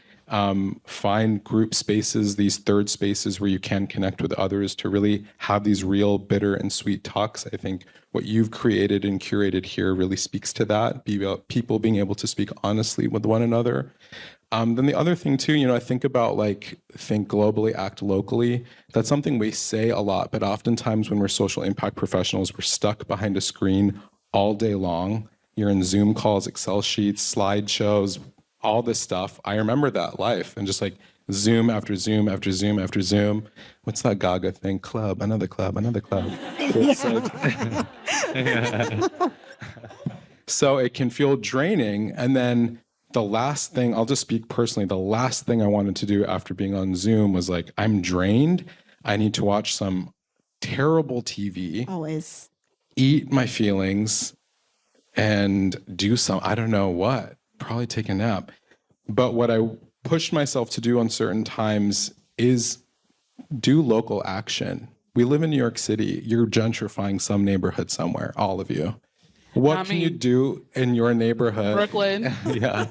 Find group spaces, these third spaces where you can connect with others to really have these real bitter and sweet talks. I think what you've created and curated here really speaks to that, people being able to speak honestly with one another. Then the other thing too, I think about think globally, act locally. That's something we say a lot, but oftentimes when we're social impact professionals, we're stuck behind a screen all day long. You're in Zoom calls, Excel sheets, slideshows, all this stuff. I remember that life and just Zoom after Zoom after Zoom after Zoom. What's that Gaga thing? Club, another club, another club. So it can feel draining. And then the last thing, I'll just speak personally, the last thing I wanted to do after being on Zoom was I'm drained. I need to watch some terrible TV. Always. Eat my feelings and do I don't know what, probably take a nap. But what I pushed myself to do on certain times is do local action. We live in New York City. You're gentrifying some neighborhood somewhere, all of you. What can you do in your neighborhood? Brooklyn. Yeah.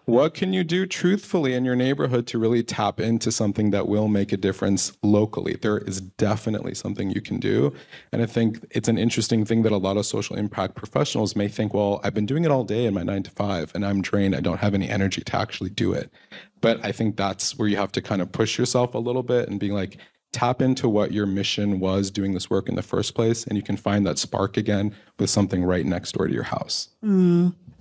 What can you do truthfully in your neighborhood to really tap into something that will make a difference locally? There is definitely something you can do. And I think it's an interesting thing that a lot of social impact professionals may think, well, I've been doing it all day in my 9 to 5 and I'm drained. I don't have any energy to actually do it. But I think that's where you have to kind of push yourself a little bit and being tap into what your mission was doing this work in the first place. And you can find that spark again with something right next door to your house.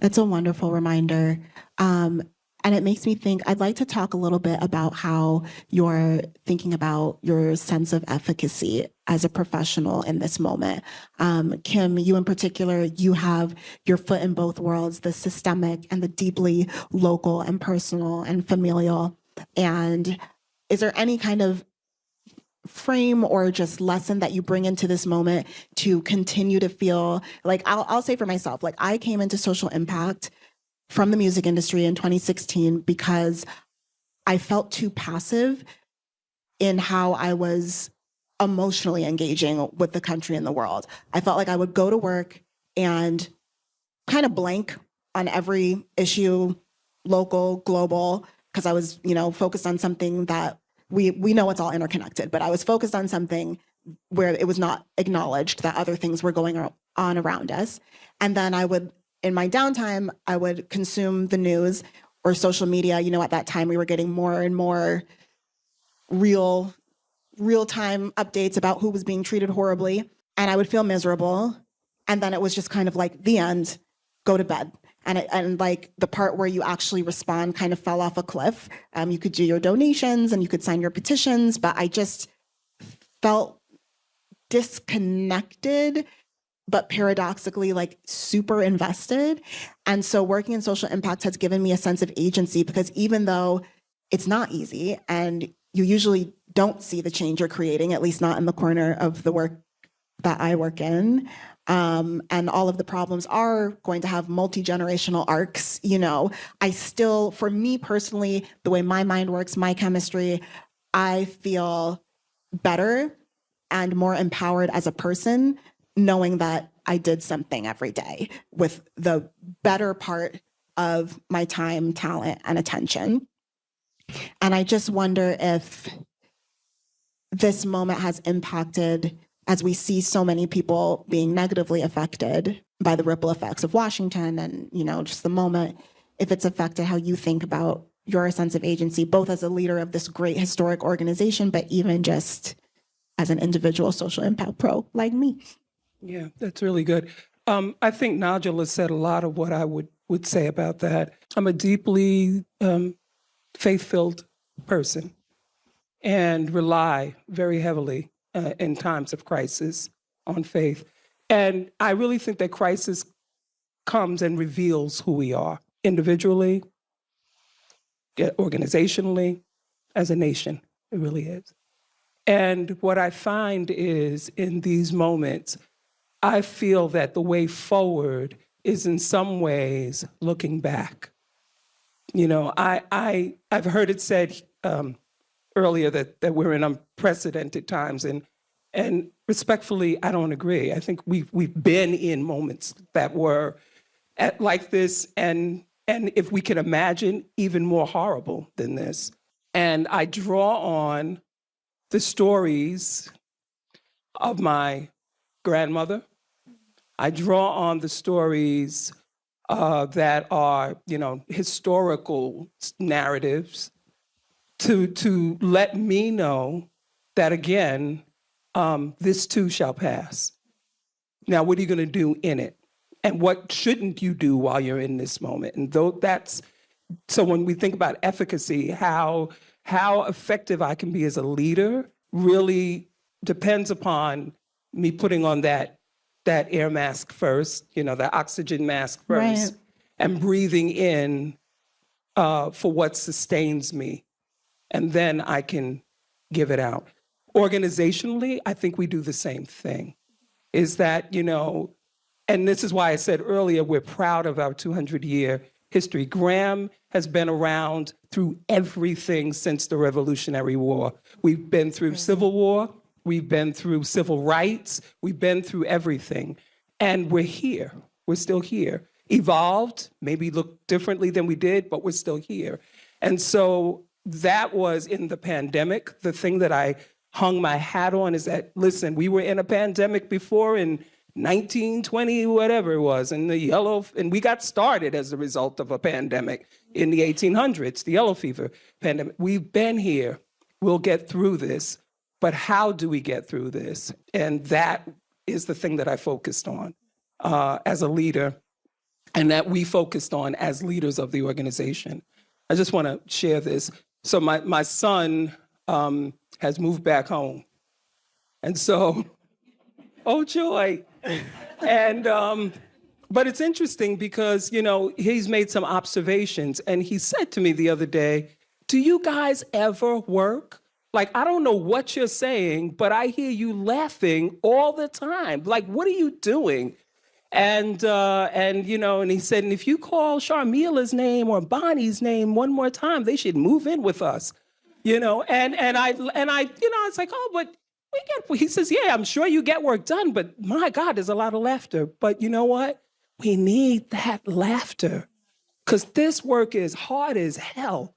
It's a wonderful reminder. And it makes me think, I'd like to talk a little bit about how you're thinking about your sense of efficacy as a professional in this moment. Kim, you in particular, you have your foot in both worlds, the systemic and the deeply local and personal and familial. And is there any kind of frame or just lesson that you bring into this moment to continue to feel I'll say for myself, I came into social impact from the music industry in 2016 because I felt too passive in how I was emotionally engaging with the country and the world. I felt like I would go to work and kind of blank on every issue, local, global, because I was, focused on something that we know it's all interconnected, but I was focused on something where it was not acknowledged that other things were going on around us. And then in my downtime, I would consume the news or social media. At that time, we were getting more and more real-time updates about who was being treated horribly. And I would feel miserable. And then it was just kind of the end, go to bed. And the part where you actually respond kind of fell off a cliff. You could do your donations and you could sign your petitions, but I just felt disconnected, but paradoxically super invested. And so working in social impact has given me a sense of agency because even though it's not easy, and you usually don't see the change you're creating, at least not in the corner of the work that I work in. And all of the problems are going to have multi-generational arcs. I still, for me personally, the way my mind works, my chemistry, I feel better and more empowered as a person, knowing that I did something every day with the better part of my time, talent, and attention. And I just wonder if this moment has impacted, as we see so many people being negatively affected by the ripple effects of Washington and, just the moment, if it's affected how you think about your sense of agency, both as a leader of this great historic organization, but even just as an individual social impact pro like me. Yeah, that's really good. I think Najla said a lot of what I would say about that. I'm a deeply faith-filled person and rely very heavily in times of crisis on faith. And I really think that crisis comes and reveals who we are individually, organizationally, as a nation. It really is. And what I find is in these moments, I feel that the way forward is in some ways looking back. I've heard it said earlier that we're in unprecedented times, and respectfully, I don't agree. I think we've been in moments that were like this, and if we can imagine, even more horrible than this. And I draw on the stories of my grandmother. I draw on the stories that are, historical narratives to let me know that, again, this too shall pass. Now, what are you going to do in it? And what shouldn't you do while you're in this moment? And so when we think about efficacy, how effective I can be as a leader really depends upon me putting on that air mask first, that oxygen mask first, right, and breathing in for what sustains me. And then I can give it out. Organizationally, I think we do the same thing. Is that, and this is why I said earlier, we're proud of our 200-year history. Graham has been around through everything since the Revolutionary War. We've been through Civil War. We've been through civil rights. We've been through everything. And we're here. We're still here. Evolved, maybe look differently than we did, but we're still here. And so that was in the pandemic. The thing that I hung my hat on is that, listen, we were in a pandemic before in 1920, whatever it was, and we got started as a result of a pandemic in the 1800s, the yellow fever pandemic. We've been here. We'll get through this. But how do we get through this? And that is the thing that I focused on as a leader, and that we focused on as leaders of the organization. I just want to share this. So my son has moved back home. And so, oh joy. And, but it's interesting because, he's made some observations, and he said to me the other day, do you guys ever work? Like, I don't know what you're saying, but I hear you laughing all the time. Like, what are you doing? And he said, and if you call Sharmila's name or Bonnie's name one more time, they should move in with us, and I it's like, oh, but he says, yeah, I'm sure you get work done, but my God, there's a lot of laughter. But you know what? We need that laughter because this work is hard as hell.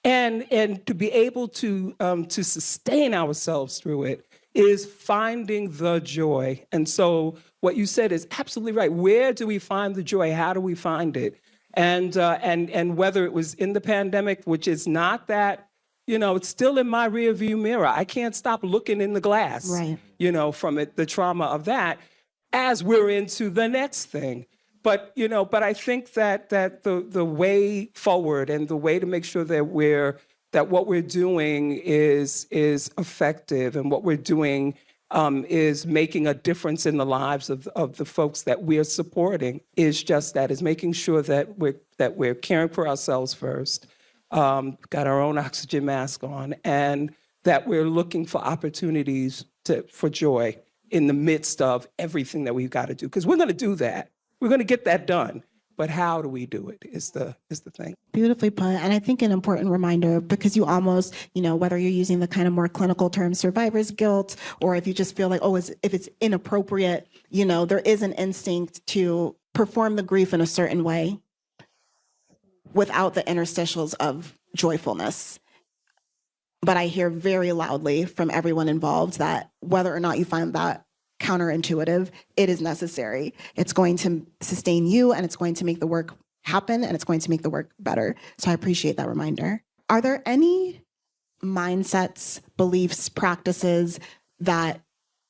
And to be able to sustain ourselves through it is finding the joy. And so what you said is absolutely right. Where do we find the joy? How do we find it? And whether it was in the pandemic, which is not that, it's still in my rearview mirror. I can't stop looking in the glass, right, from it, the trauma of that, as we're into the next thing. But I think that the way forward and the way to make sure that what we're doing is effective, and what we're doing is making a difference in the lives of the folks that we're supporting, is just that, is making sure that we're caring for ourselves first, got our own oxygen mask on, and that we're looking for opportunities for joy in the midst of everything that we've got to do. Because we're going to do that. We're going to get that done. But how do we do it is the thing. Beautifully put. And I think an important reminder, because you almost, whether you're using the kind of more clinical term survivor's guilt, or if you just feel like, if it's inappropriate, there is an instinct to perform the grief in a certain way without the interstitials of joyfulness. But I hear very loudly from everyone involved that whether or not you find that counterintuitive, it is necessary. It's going to sustain you, and it's going to make the work happen, and it's going to make the work better. So I appreciate that reminder. Are there any mindsets, beliefs, practices that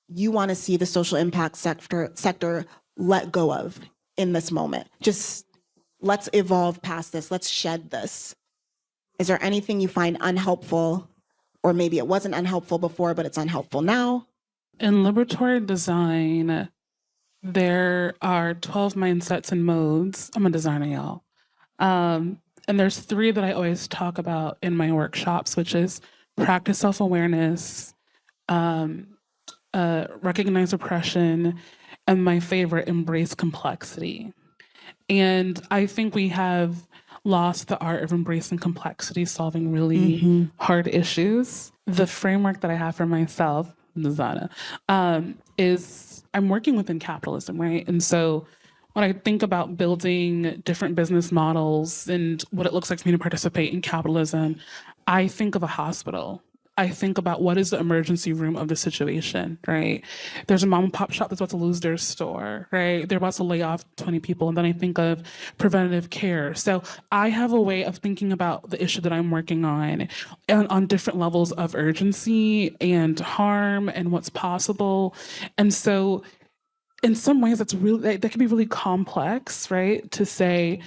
you want to see the social impact sector let go of in this moment? Just let's evolve past this. Let's shed this. Is there anything you find unhelpful, or maybe it wasn't unhelpful before, but it's unhelpful now? In liberatory design, there are 12 mindsets and modes. I'm a designer, y'all. And there's 3 that I always talk about in my workshops, which is practice self-awareness, recognize oppression, and my favorite, embrace complexity. And I think we have lost the art of embracing complexity, solving really hard issues. The framework that I have for myself, Zana, is I'm working within capitalism, right? And so when I think about building different business models and what it looks like for me to participate in capitalism, I think of a hospital. I think about what is the emergency room of the situation, right? There's a mom and pop shop that's about to lose their store, right? They're about to lay off 20 people. And then I think of preventative care. So I have a way of thinking about the issue that I'm working on and on different levels of urgency and harm and what's possible. And so in some ways that can be really complex, right? To say,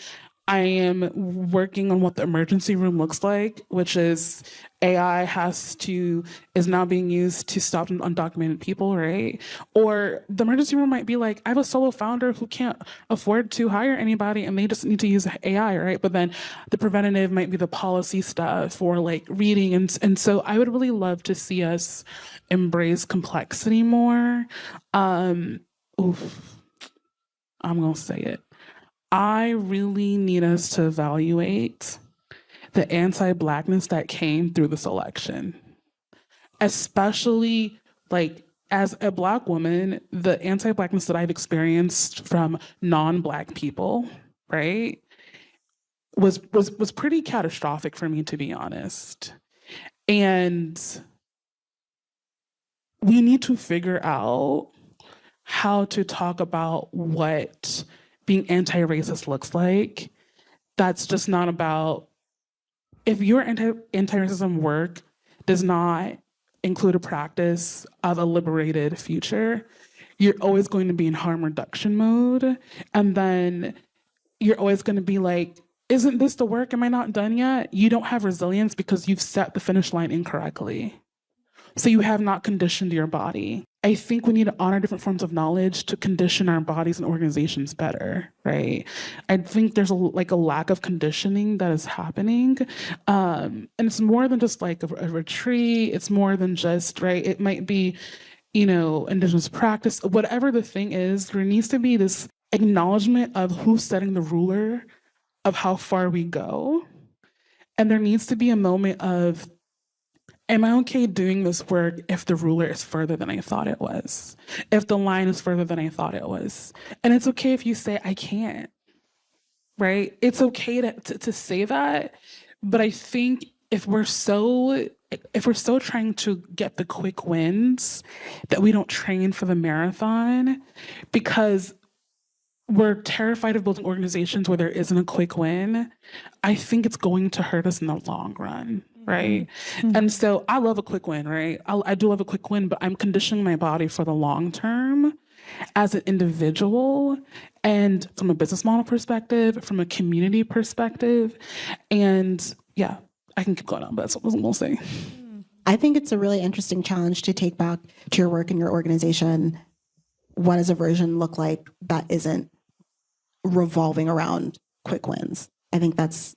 I am working on what the emergency room looks like, which is AI is now being used to stop undocumented people, right? Or the emergency room might be like, I have a solo founder who can't afford to hire anybody and they just need to use AI, right? But then the preventative might be the policy stuff or like reading. And so I would really love to see us embrace complexity more. I'm gonna say it. I really need us to evaluate the anti-Blackness that came through this election, especially like as a Black woman, the anti-Blackness that I've experienced from non-Black people, right, was pretty catastrophic for me, to be honest. And we need to figure out how to talk about what being anti-racist looks like. That's just not about, if your anti-racism work does not include a practice of a liberated future, you're always going to be in harm reduction mode. And then you're always going to be like, isn't this the work? Am I not done yet? You don't have resilience because you've set the finish line incorrectly. So you have not conditioned your body. I think we need to honor different forms of knowledge to condition our bodies and organizations better, right? I think there's a lack of conditioning that is happening. And it's more than just like a retreat. It's more than just, right? It might be, indigenous practice, whatever the thing is, there needs to be this acknowledgement of who's setting the ruler of how far we go. And there needs to be a moment of, am I okay doing this work if the ruler is further than I thought it was? If the line is further than I thought it was? And it's okay if you say, I can't, right? It's okay to say that. But I think if we're so trying to get the quick wins, that we don't train for the marathon, because we're terrified of building organizations where there isn't a quick win, I think it's going to hurt us in the long run. Right. Mm-hmm. And so I love a quick win, right? I do love a quick win, but I'm conditioning my body for the long term as an individual, and from a business model perspective, from a community perspective. And yeah, I can keep going on, but that's what I was going to say. I think it's a really interesting challenge to take back to your work in your organization. What does a version look like that isn't revolving around quick wins? I think that's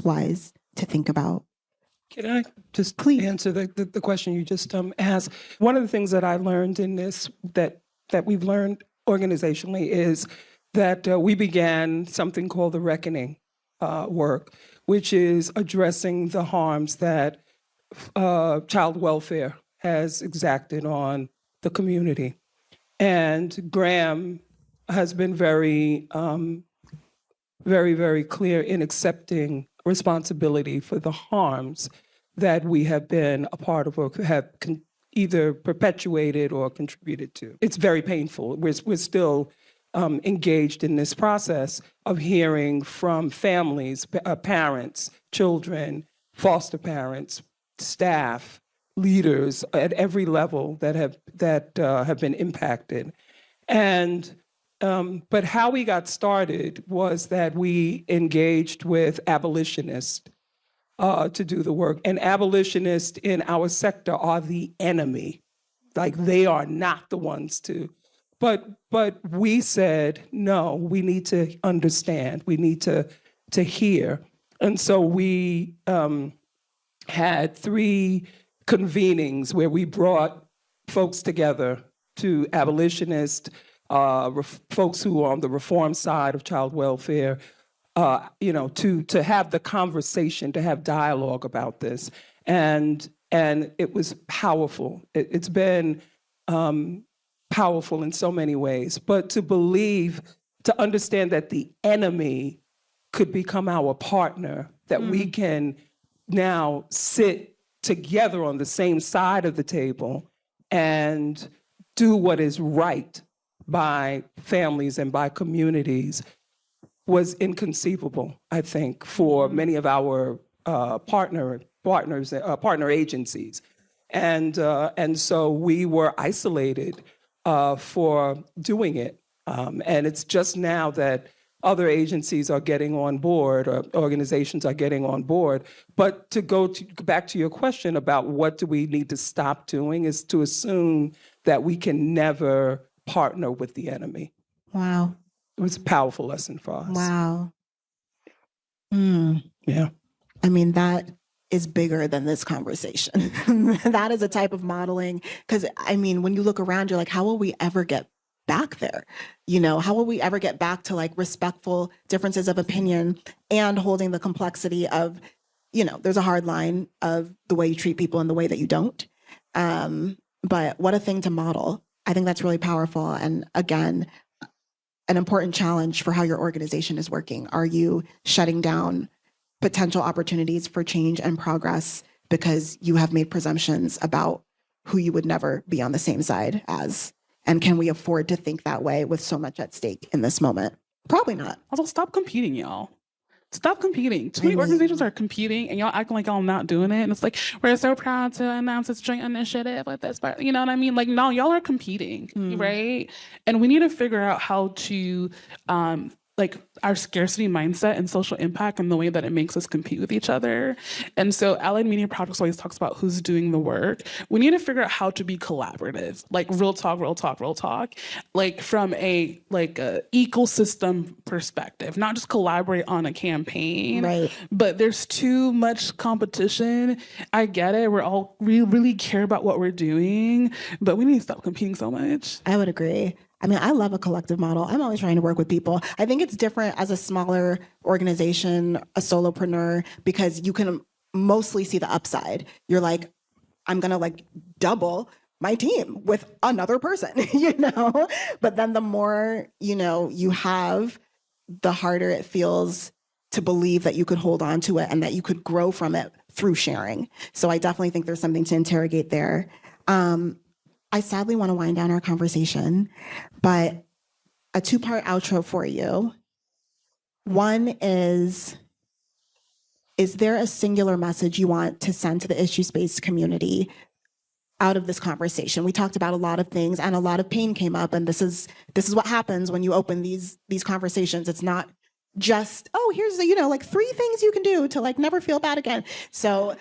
wise to think about? Can I just Please. answer the question you just asked? One of the things that I learned in this, that we've learned organizationally, is that we began something called the reckoning work, which is addressing the harms that child welfare has exacted on the community. And Graham has been very, very clear in accepting responsibility for the harms that we have been a part of or have either perpetuated or contributed to. It's very painful. We're still engaged in this process of hearing from families, parents, children, foster parents, staff, leaders at every level that have been impacted. And but how we got started was that we engaged with abolitionists to do the work. And abolitionists in our sector are the enemy. Like, they are not the ones to. But we said, no, we need to understand. We need to hear. And so we had 3 convenings where we brought folks together, to abolitionists, folks who are on the reform side of child welfare, to have the conversation, to have dialogue about this. And it was powerful. It's been powerful in so many ways. But to understand that the enemy could become our partner, that we can now sit together on the same side of the table and do what is right by families and by communities, was inconceivable, I think, for many of our partner agencies. And so we were isolated for doing it. And it's just now that other agencies are getting on board, or organizations are getting on board. But to go back to your question about what do we need to stop doing, is to assume that we can never partner with the enemy. Wow. It was a powerful lesson for us. Wow. Yeah. I mean, that is bigger than this conversation. That is a type of modeling. Because, I mean, when you look around, you're like, how will we ever get back there? How will we ever get back to like respectful differences of opinion and holding the complexity of, there's a hard line of the way you treat people and the way that you don't. But what a thing to model. I think that's really powerful. And again, an important challenge for how your organization is working. Are you shutting down potential opportunities for change and progress because you have made presumptions about who you would never be on the same side as? And can we afford to think that way with so much at stake in this moment? Probably not. Also, stop competing, y'all. Stop competing. Too many organizations are competing, and y'all acting like y'all not doing it. And it's like, we're so proud to announce this joint initiative with this, but you know what I mean? Like, no, y'all are competing, right? And we need to figure out how to our scarcity mindset and social impact and the way that it makes us compete with each other. And so Allied Media Projects always talks about who's doing the work. We need to figure out how to be collaborative, like real talk, like from a ecosystem perspective, not just collaborate on a campaign, right? But there's too much competition. I get it. We really care about what we're doing, but we need to stop competing so much. I would agree. I mean, I love a collective model. I'm always trying to work with people. I think it's different as a smaller organization, a solopreneur, because you can mostly see the upside. You're like, I'm going to double my team with another person, But then the more, you have, the harder it feels to believe that you could hold on to it and that you could grow from it through sharing. So I definitely think there's something to interrogate there. I sadly want to wind down our conversation, but a 2-part outro for you. One is there a singular message you want to send to the issue-based community out of this conversation? We talked about a lot of things and a lot of pain came up, and this is what happens when you open these conversations. It's not just, here's 3 things you can do to never feel bad again. So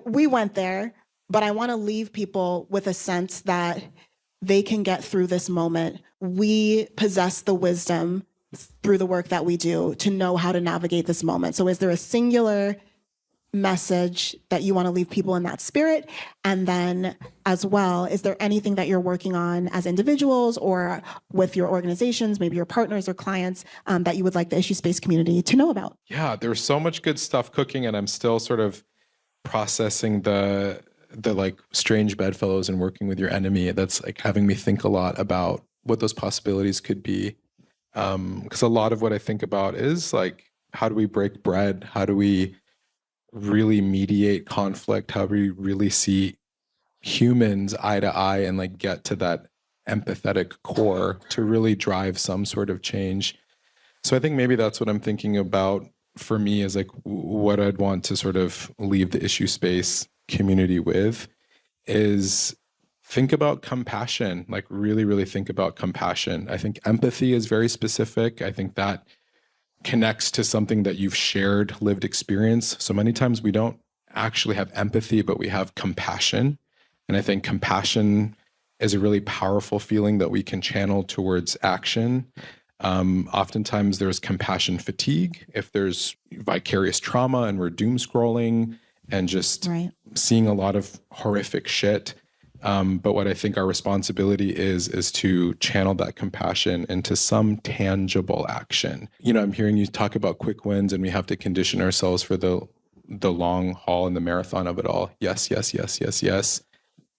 we went there. But I want to leave people with a sense that they can get through this moment. We possess the wisdom through the work that we do to know how to navigate this moment. So is there a singular message that you want to leave people in that spirit? And then as well, is there anything that you're working on as individuals or with your organizations, maybe your partners or clients, that you would like the issue space community to know about? Yeah, there's so much good stuff cooking, and I'm still sort of processing the like strange bedfellows and working with your enemy. That's like having me think a lot about what those possibilities could be. Because a lot of what I think about is like, how do we break bread? How do we really mediate conflict? How do we really see humans eye to eye and like get to that empathetic core to really drive some sort of change? So I think maybe that's what I'm thinking about for me, is like what I'd want to sort of leave the issue space community with is think about compassion, like really, really think about compassion. I think empathy is very specific. I think that connects to something that you've shared lived experience. So many times we don't actually have empathy, but we have compassion. And I think compassion is a really powerful feeling that we can channel towards action. Oftentimes there's compassion fatigue if there's vicarious trauma and we're doom scrolling and just seeing a lot of horrific shit. But what I think our responsibility is to channel that compassion into some tangible action. You know, I'm hearing you talk about quick wins and we have to condition ourselves for the long haul and the marathon of it all. Yes, yes, yes, yes, yes.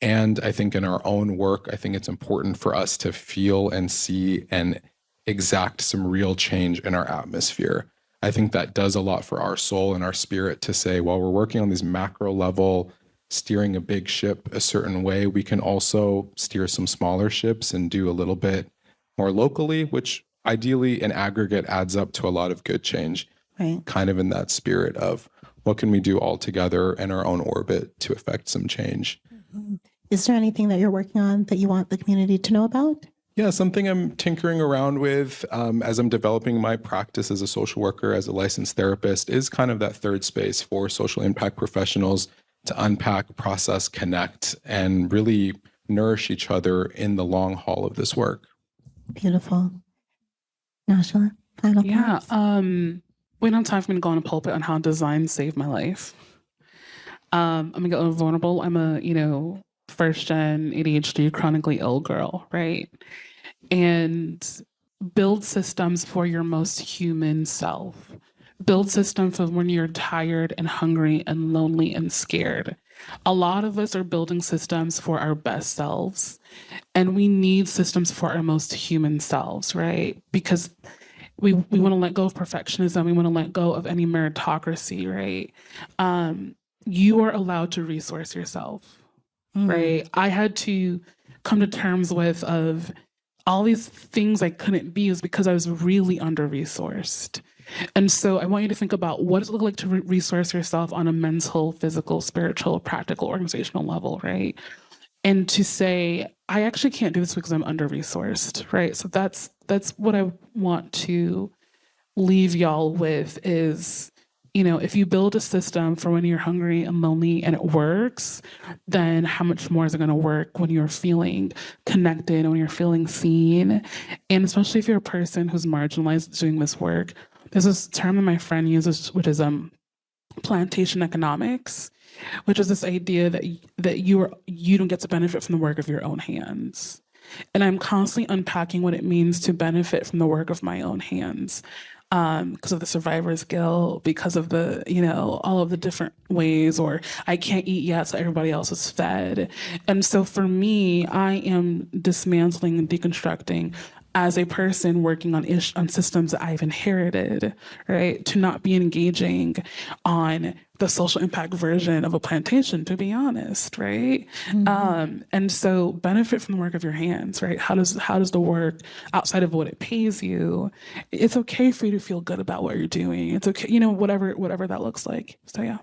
And I think in our own work, I think it's important for us to feel and see and exact some real change in our atmosphere. I think that does a lot for our soul and our spirit to say, while we're working on these macro level, steering a big ship a certain way, we can also steer some smaller ships and do a little bit more locally, which ideally in aggregate adds up to a lot of good change. Right. Kind of in that spirit of what can we do all together in our own orbit to affect some change. Mm-hmm. Is there anything that you're working on that you want the community to know about? Yeah, something I'm tinkering around with as I'm developing my practice as a social worker, as a licensed therapist, is kind of that third space for social impact professionals to unpack, process, connect, and really nourish each other in the long haul of this work. Beautiful. Nasha, final thoughts? We don't have time for me to go on a pulpit on how design saved my life. I'm gonna get vulnerable. I'm a, first gen ADHD chronically ill girl, right? And build systems for your most human self. Build systems for when you're tired and hungry and lonely and scared. A lot of us are building systems for our best selves, and we need systems for our most human selves, right? Because we want to let go of perfectionism. We want to let go of any meritocracy, right? You are allowed to resource yourself, right? I had to come to terms with of all these things I couldn't be is because I was really under-resourced. And so I want you to think about what does it look like to resource yourself on a mental, physical, spiritual, practical, organizational level, right? And to say, I actually can't do this because I'm under-resourced, right? So that's what I want to leave y'all with is, if you build a system for when you're hungry and lonely and it works, then how much more is it going to work when you're feeling connected, when you're feeling seen? And especially if you're a person who's marginalized doing this work, there's this term that my friend uses, which is plantation economics, which is this idea that you don't get to benefit from the work of your own hands. And I'm constantly unpacking what it means to benefit from the work of my own hands. Because of the survivor's guilt, because of the, all of the different ways, or I can't eat yet, so everybody else is fed. And so for me, I am dismantling and deconstructing as a person working on systems that I've inherited, right? To not be engaging on the social impact version of a plantation, to be honest, right? And so benefit from the work of your hands, right? How does the work outside of what it pays you? It's okay for you to feel good about what you're doing. It's okay, whatever that looks like. So yeah.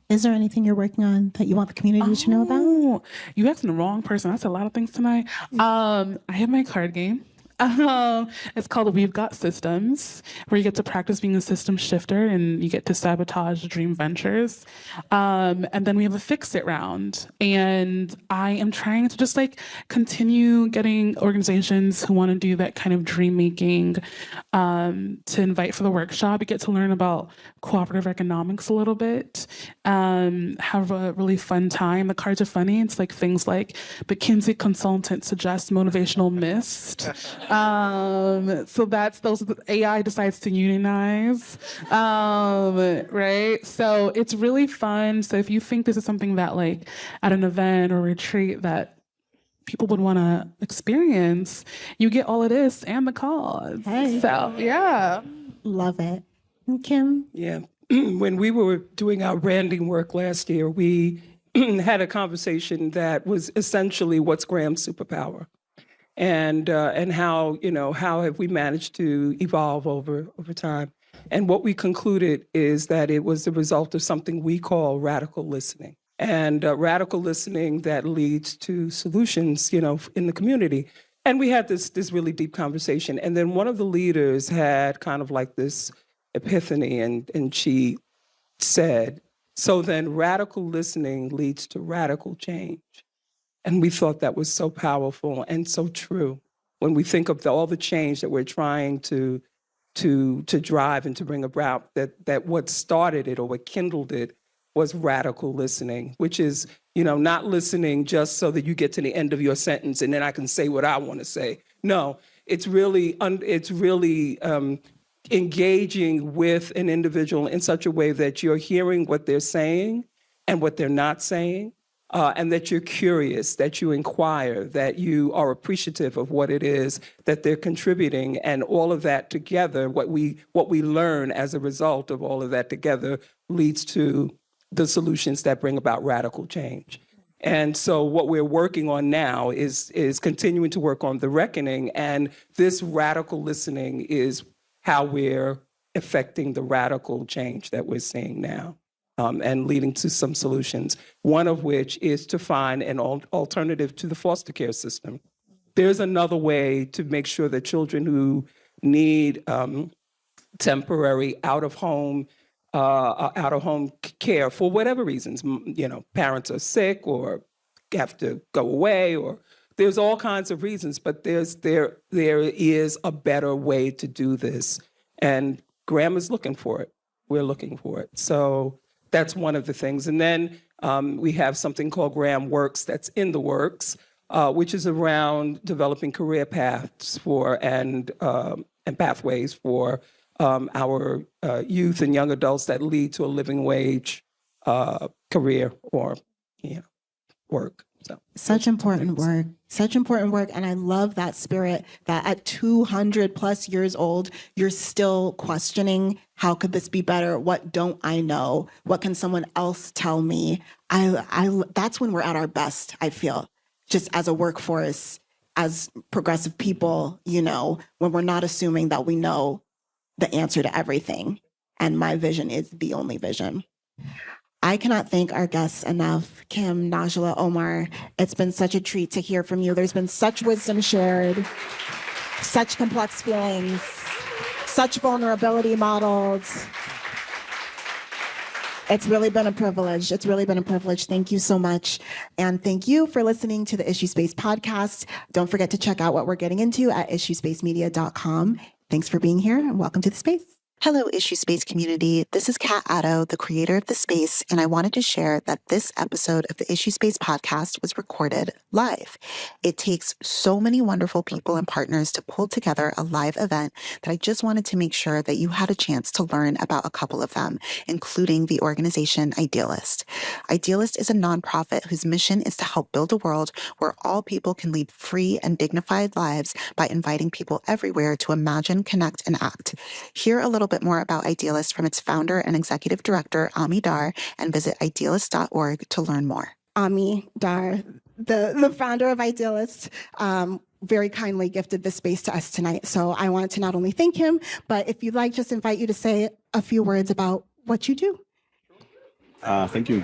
Is there anything you're working on that you want the community to know about? You asked the wrong person. I said a lot of things tonight. I have my card game. It's called We've Got Systems, where you get to practice being a system shifter and you get to sabotage dream ventures. And then we have a Fix It round. And I am trying to just like continue getting organizations who want to do that kind of dream making to invite for the workshop. You get to learn about cooperative economics a little bit, have a really fun time. The cards are funny. It's like things like McKinsey consultant suggests motivational mist. So that's those AI decides to unionize, right? So it's really fun. So if you think this is something that like at an event or retreat that people would want to experience, you get all of this and the cause. Hey. So yeah. Love it. And Kim? Yeah. When we were doing our branding work last year, we had a conversation that was essentially what's Graham's superpower, and how how have we managed to evolve over time. And what we concluded is that it was the result of something we call radical listening, and radical listening that leads to solutions, in the community. And we had this really deep conversation, and then one of the leaders had kind of like this epiphany, and she said, so then radical listening leads to radical change. And we thought that was so powerful and so true when we think of all the change that we're trying to drive and to bring about, that what started it or what kindled it was radical listening, which is, not listening just so that you get to the end of your sentence and then I can say what I want to say. No, it's really engaging with an individual in such a way that you're hearing what they're saying and what they're not saying, and that you're curious, that you inquire, that you are appreciative of what it is that they're contributing, and all of that together, what we learn as a result of all of that together leads to the solutions that bring about radical change. And so what we're working on now is continuing to work on the reckoning, and this radical listening is how we're affecting the radical change that we're seeing now, and leading to some solutions, one of which is to find an alternative to the foster care system. There's another way to make sure that children who need temporary out-of-home care for whatever reasons, parents are sick or have to go away, or there's all kinds of reasons, but there is a better way to do this. And Graham is looking for it. We're looking for it. So that's one of the things. And then we have something called Graham Works that's in the works, which is around developing career paths and pathways for our youth and young adults that lead to a living wage career or work. So Such important work. And I love that spirit that at 200 plus years old, you're still questioning, how could this be better? What don't I know? What can someone else tell me? That's when we're at our best, I feel, just as a workforce, as progressive people, when we're not assuming that we know the answer to everything. And my vision is the only vision. I cannot thank our guests enough. Kim, Najla, Omar, it's been such a treat to hear from you. There's been such wisdom shared, such complex feelings, such vulnerability modeled. It's really been a privilege. Thank you so much. And thank you for listening to the Issue Space podcast. Don't forget to check out what we're getting into at issuespacemedia.com. Thanks for being here and welcome to the space. Hello, Issue Space community. This is Kat Addo, the creator of the space, and I wanted to share that this episode of the Issue Space podcast was recorded live. It takes so many wonderful people and partners to pull together a live event that I just wanted to make sure that you had a chance to learn about a couple of them, including the organization Idealist. Idealist is a nonprofit whose mission is to help build a world where all people can lead free and dignified lives by inviting people everywhere to imagine, connect, and act. Hear a little bit more about Idealist from its founder and executive director, Ami Dar, and visit idealist.org to learn more. Ami Dar, the founder of Idealist, very kindly gifted this space to us tonight. So I wanted to not only thank him, but if you'd like, just invite you to say a few words about what you do. Thank you.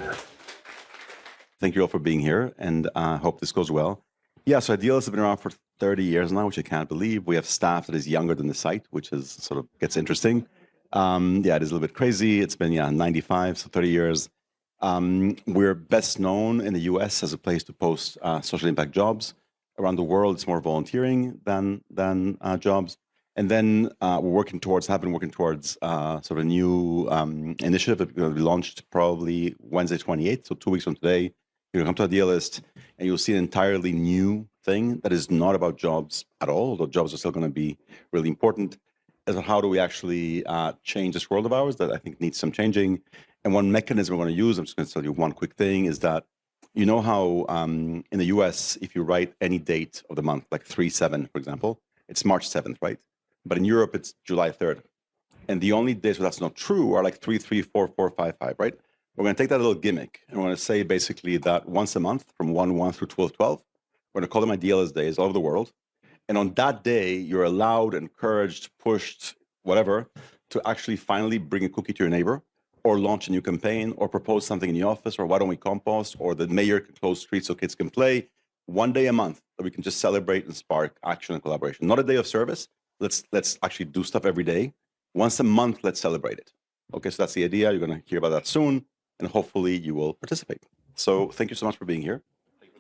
Thank you all for being here, and I hope this goes well. Yeah, so Idealist has been around for 30 years now, which I can't believe. We have staff that is younger than the site, which is sort of gets interesting. Yeah, it is a little bit crazy. It's been 95, so 30 years. We're best known in the US as a place to post social impact jobs. Around the world, it's more volunteering than jobs. And then have been working towards sort of a new initiative that will be launched probably Wednesday 28th, so 2 weeks from today. You'll come to Idealist and you'll see an entirely new thing that is not about jobs at all, although jobs are still going to be really important. As how do we actually change this world of ours that I think needs some changing. And one mechanism we're going to use, I'm just going to tell you one quick thing, is that you know how in the US, if you write any date of the month, like 3/7, for example, it's March 7th, right? But in Europe, it's July 3rd. And the only days where that's not true are like 3, 3, 4, 4, 5, 5, right? We're going to take that little gimmick and we're going to say basically that once a month from 1/1 through 12/12, we're going to call them Idealist days all over the world. And on that day, you're allowed, encouraged, pushed, whatever, to actually finally bring a cookie to your neighbor or launch a new campaign or propose something in the office or why don't we compost or the mayor can close streets so kids can play. One day a month that we can just celebrate and spark action and collaboration. Not a day of service. Let's actually do stuff every day. Once a month, let's celebrate it. Okay, so that's the idea. You're going to hear about that soon, and hopefully you will participate. So thank you so much for being here.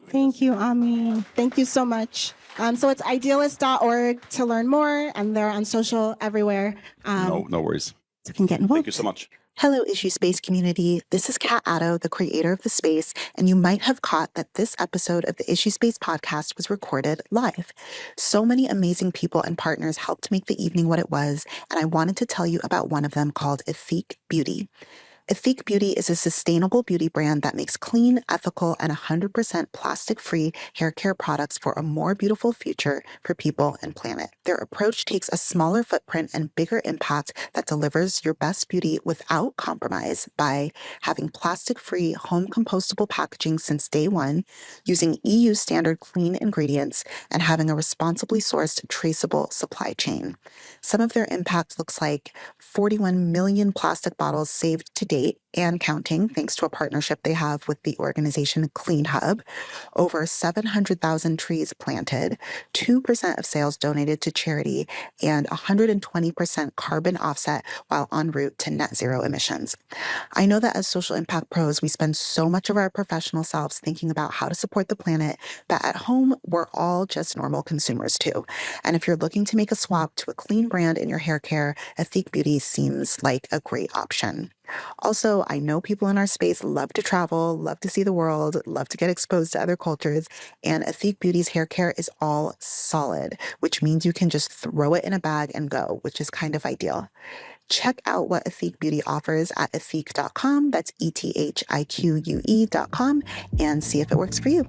Thank you, Ami. Thank you so much. So it's idealist.org to learn more, and they're on social everywhere. No worries. So you can get involved. Thank you so much. Hello, Issue Space community. This is Kat Addo, the creator of the space, and you might have caught that this episode of the Issue Space podcast was recorded live. So many amazing people and partners helped make the evening what it was, and I wanted to tell you about one of them called Ethique Beauty. Ethique Beauty is a sustainable beauty brand that makes clean, ethical, and 100% plastic-free hair care products for a more beautiful future for people and planet. Their approach takes a smaller footprint and bigger impact that delivers your best beauty without compromise by having plastic-free, home-compostable packaging since day one, using EU standard clean ingredients, and having a responsibly sourced, traceable supply chain. Some of their impact looks like 41 million plastic bottles saved to date and counting, thanks to a partnership they have with the organization Clean Hub, over 700,000 trees planted, 2% of sales donated to charity, and 120% carbon offset while en route to net zero emissions. I know that as social impact pros, we spend so much of our professional selves thinking about how to support the planet, but at home, we're all just normal consumers too. And if you're looking to make a swap to a clean brand in your hair care, Ethique Beauty seems like a great option. Also, I know people in our space love to travel, love to see the world, love to get exposed to other cultures, and Ethique Beauty's hair care is all solid, which means you can just throw it in a bag and go, which is kind of ideal. Check out what Ethique Beauty offers at ethique.com, that's ETHIQUE.com, and see if it works for you.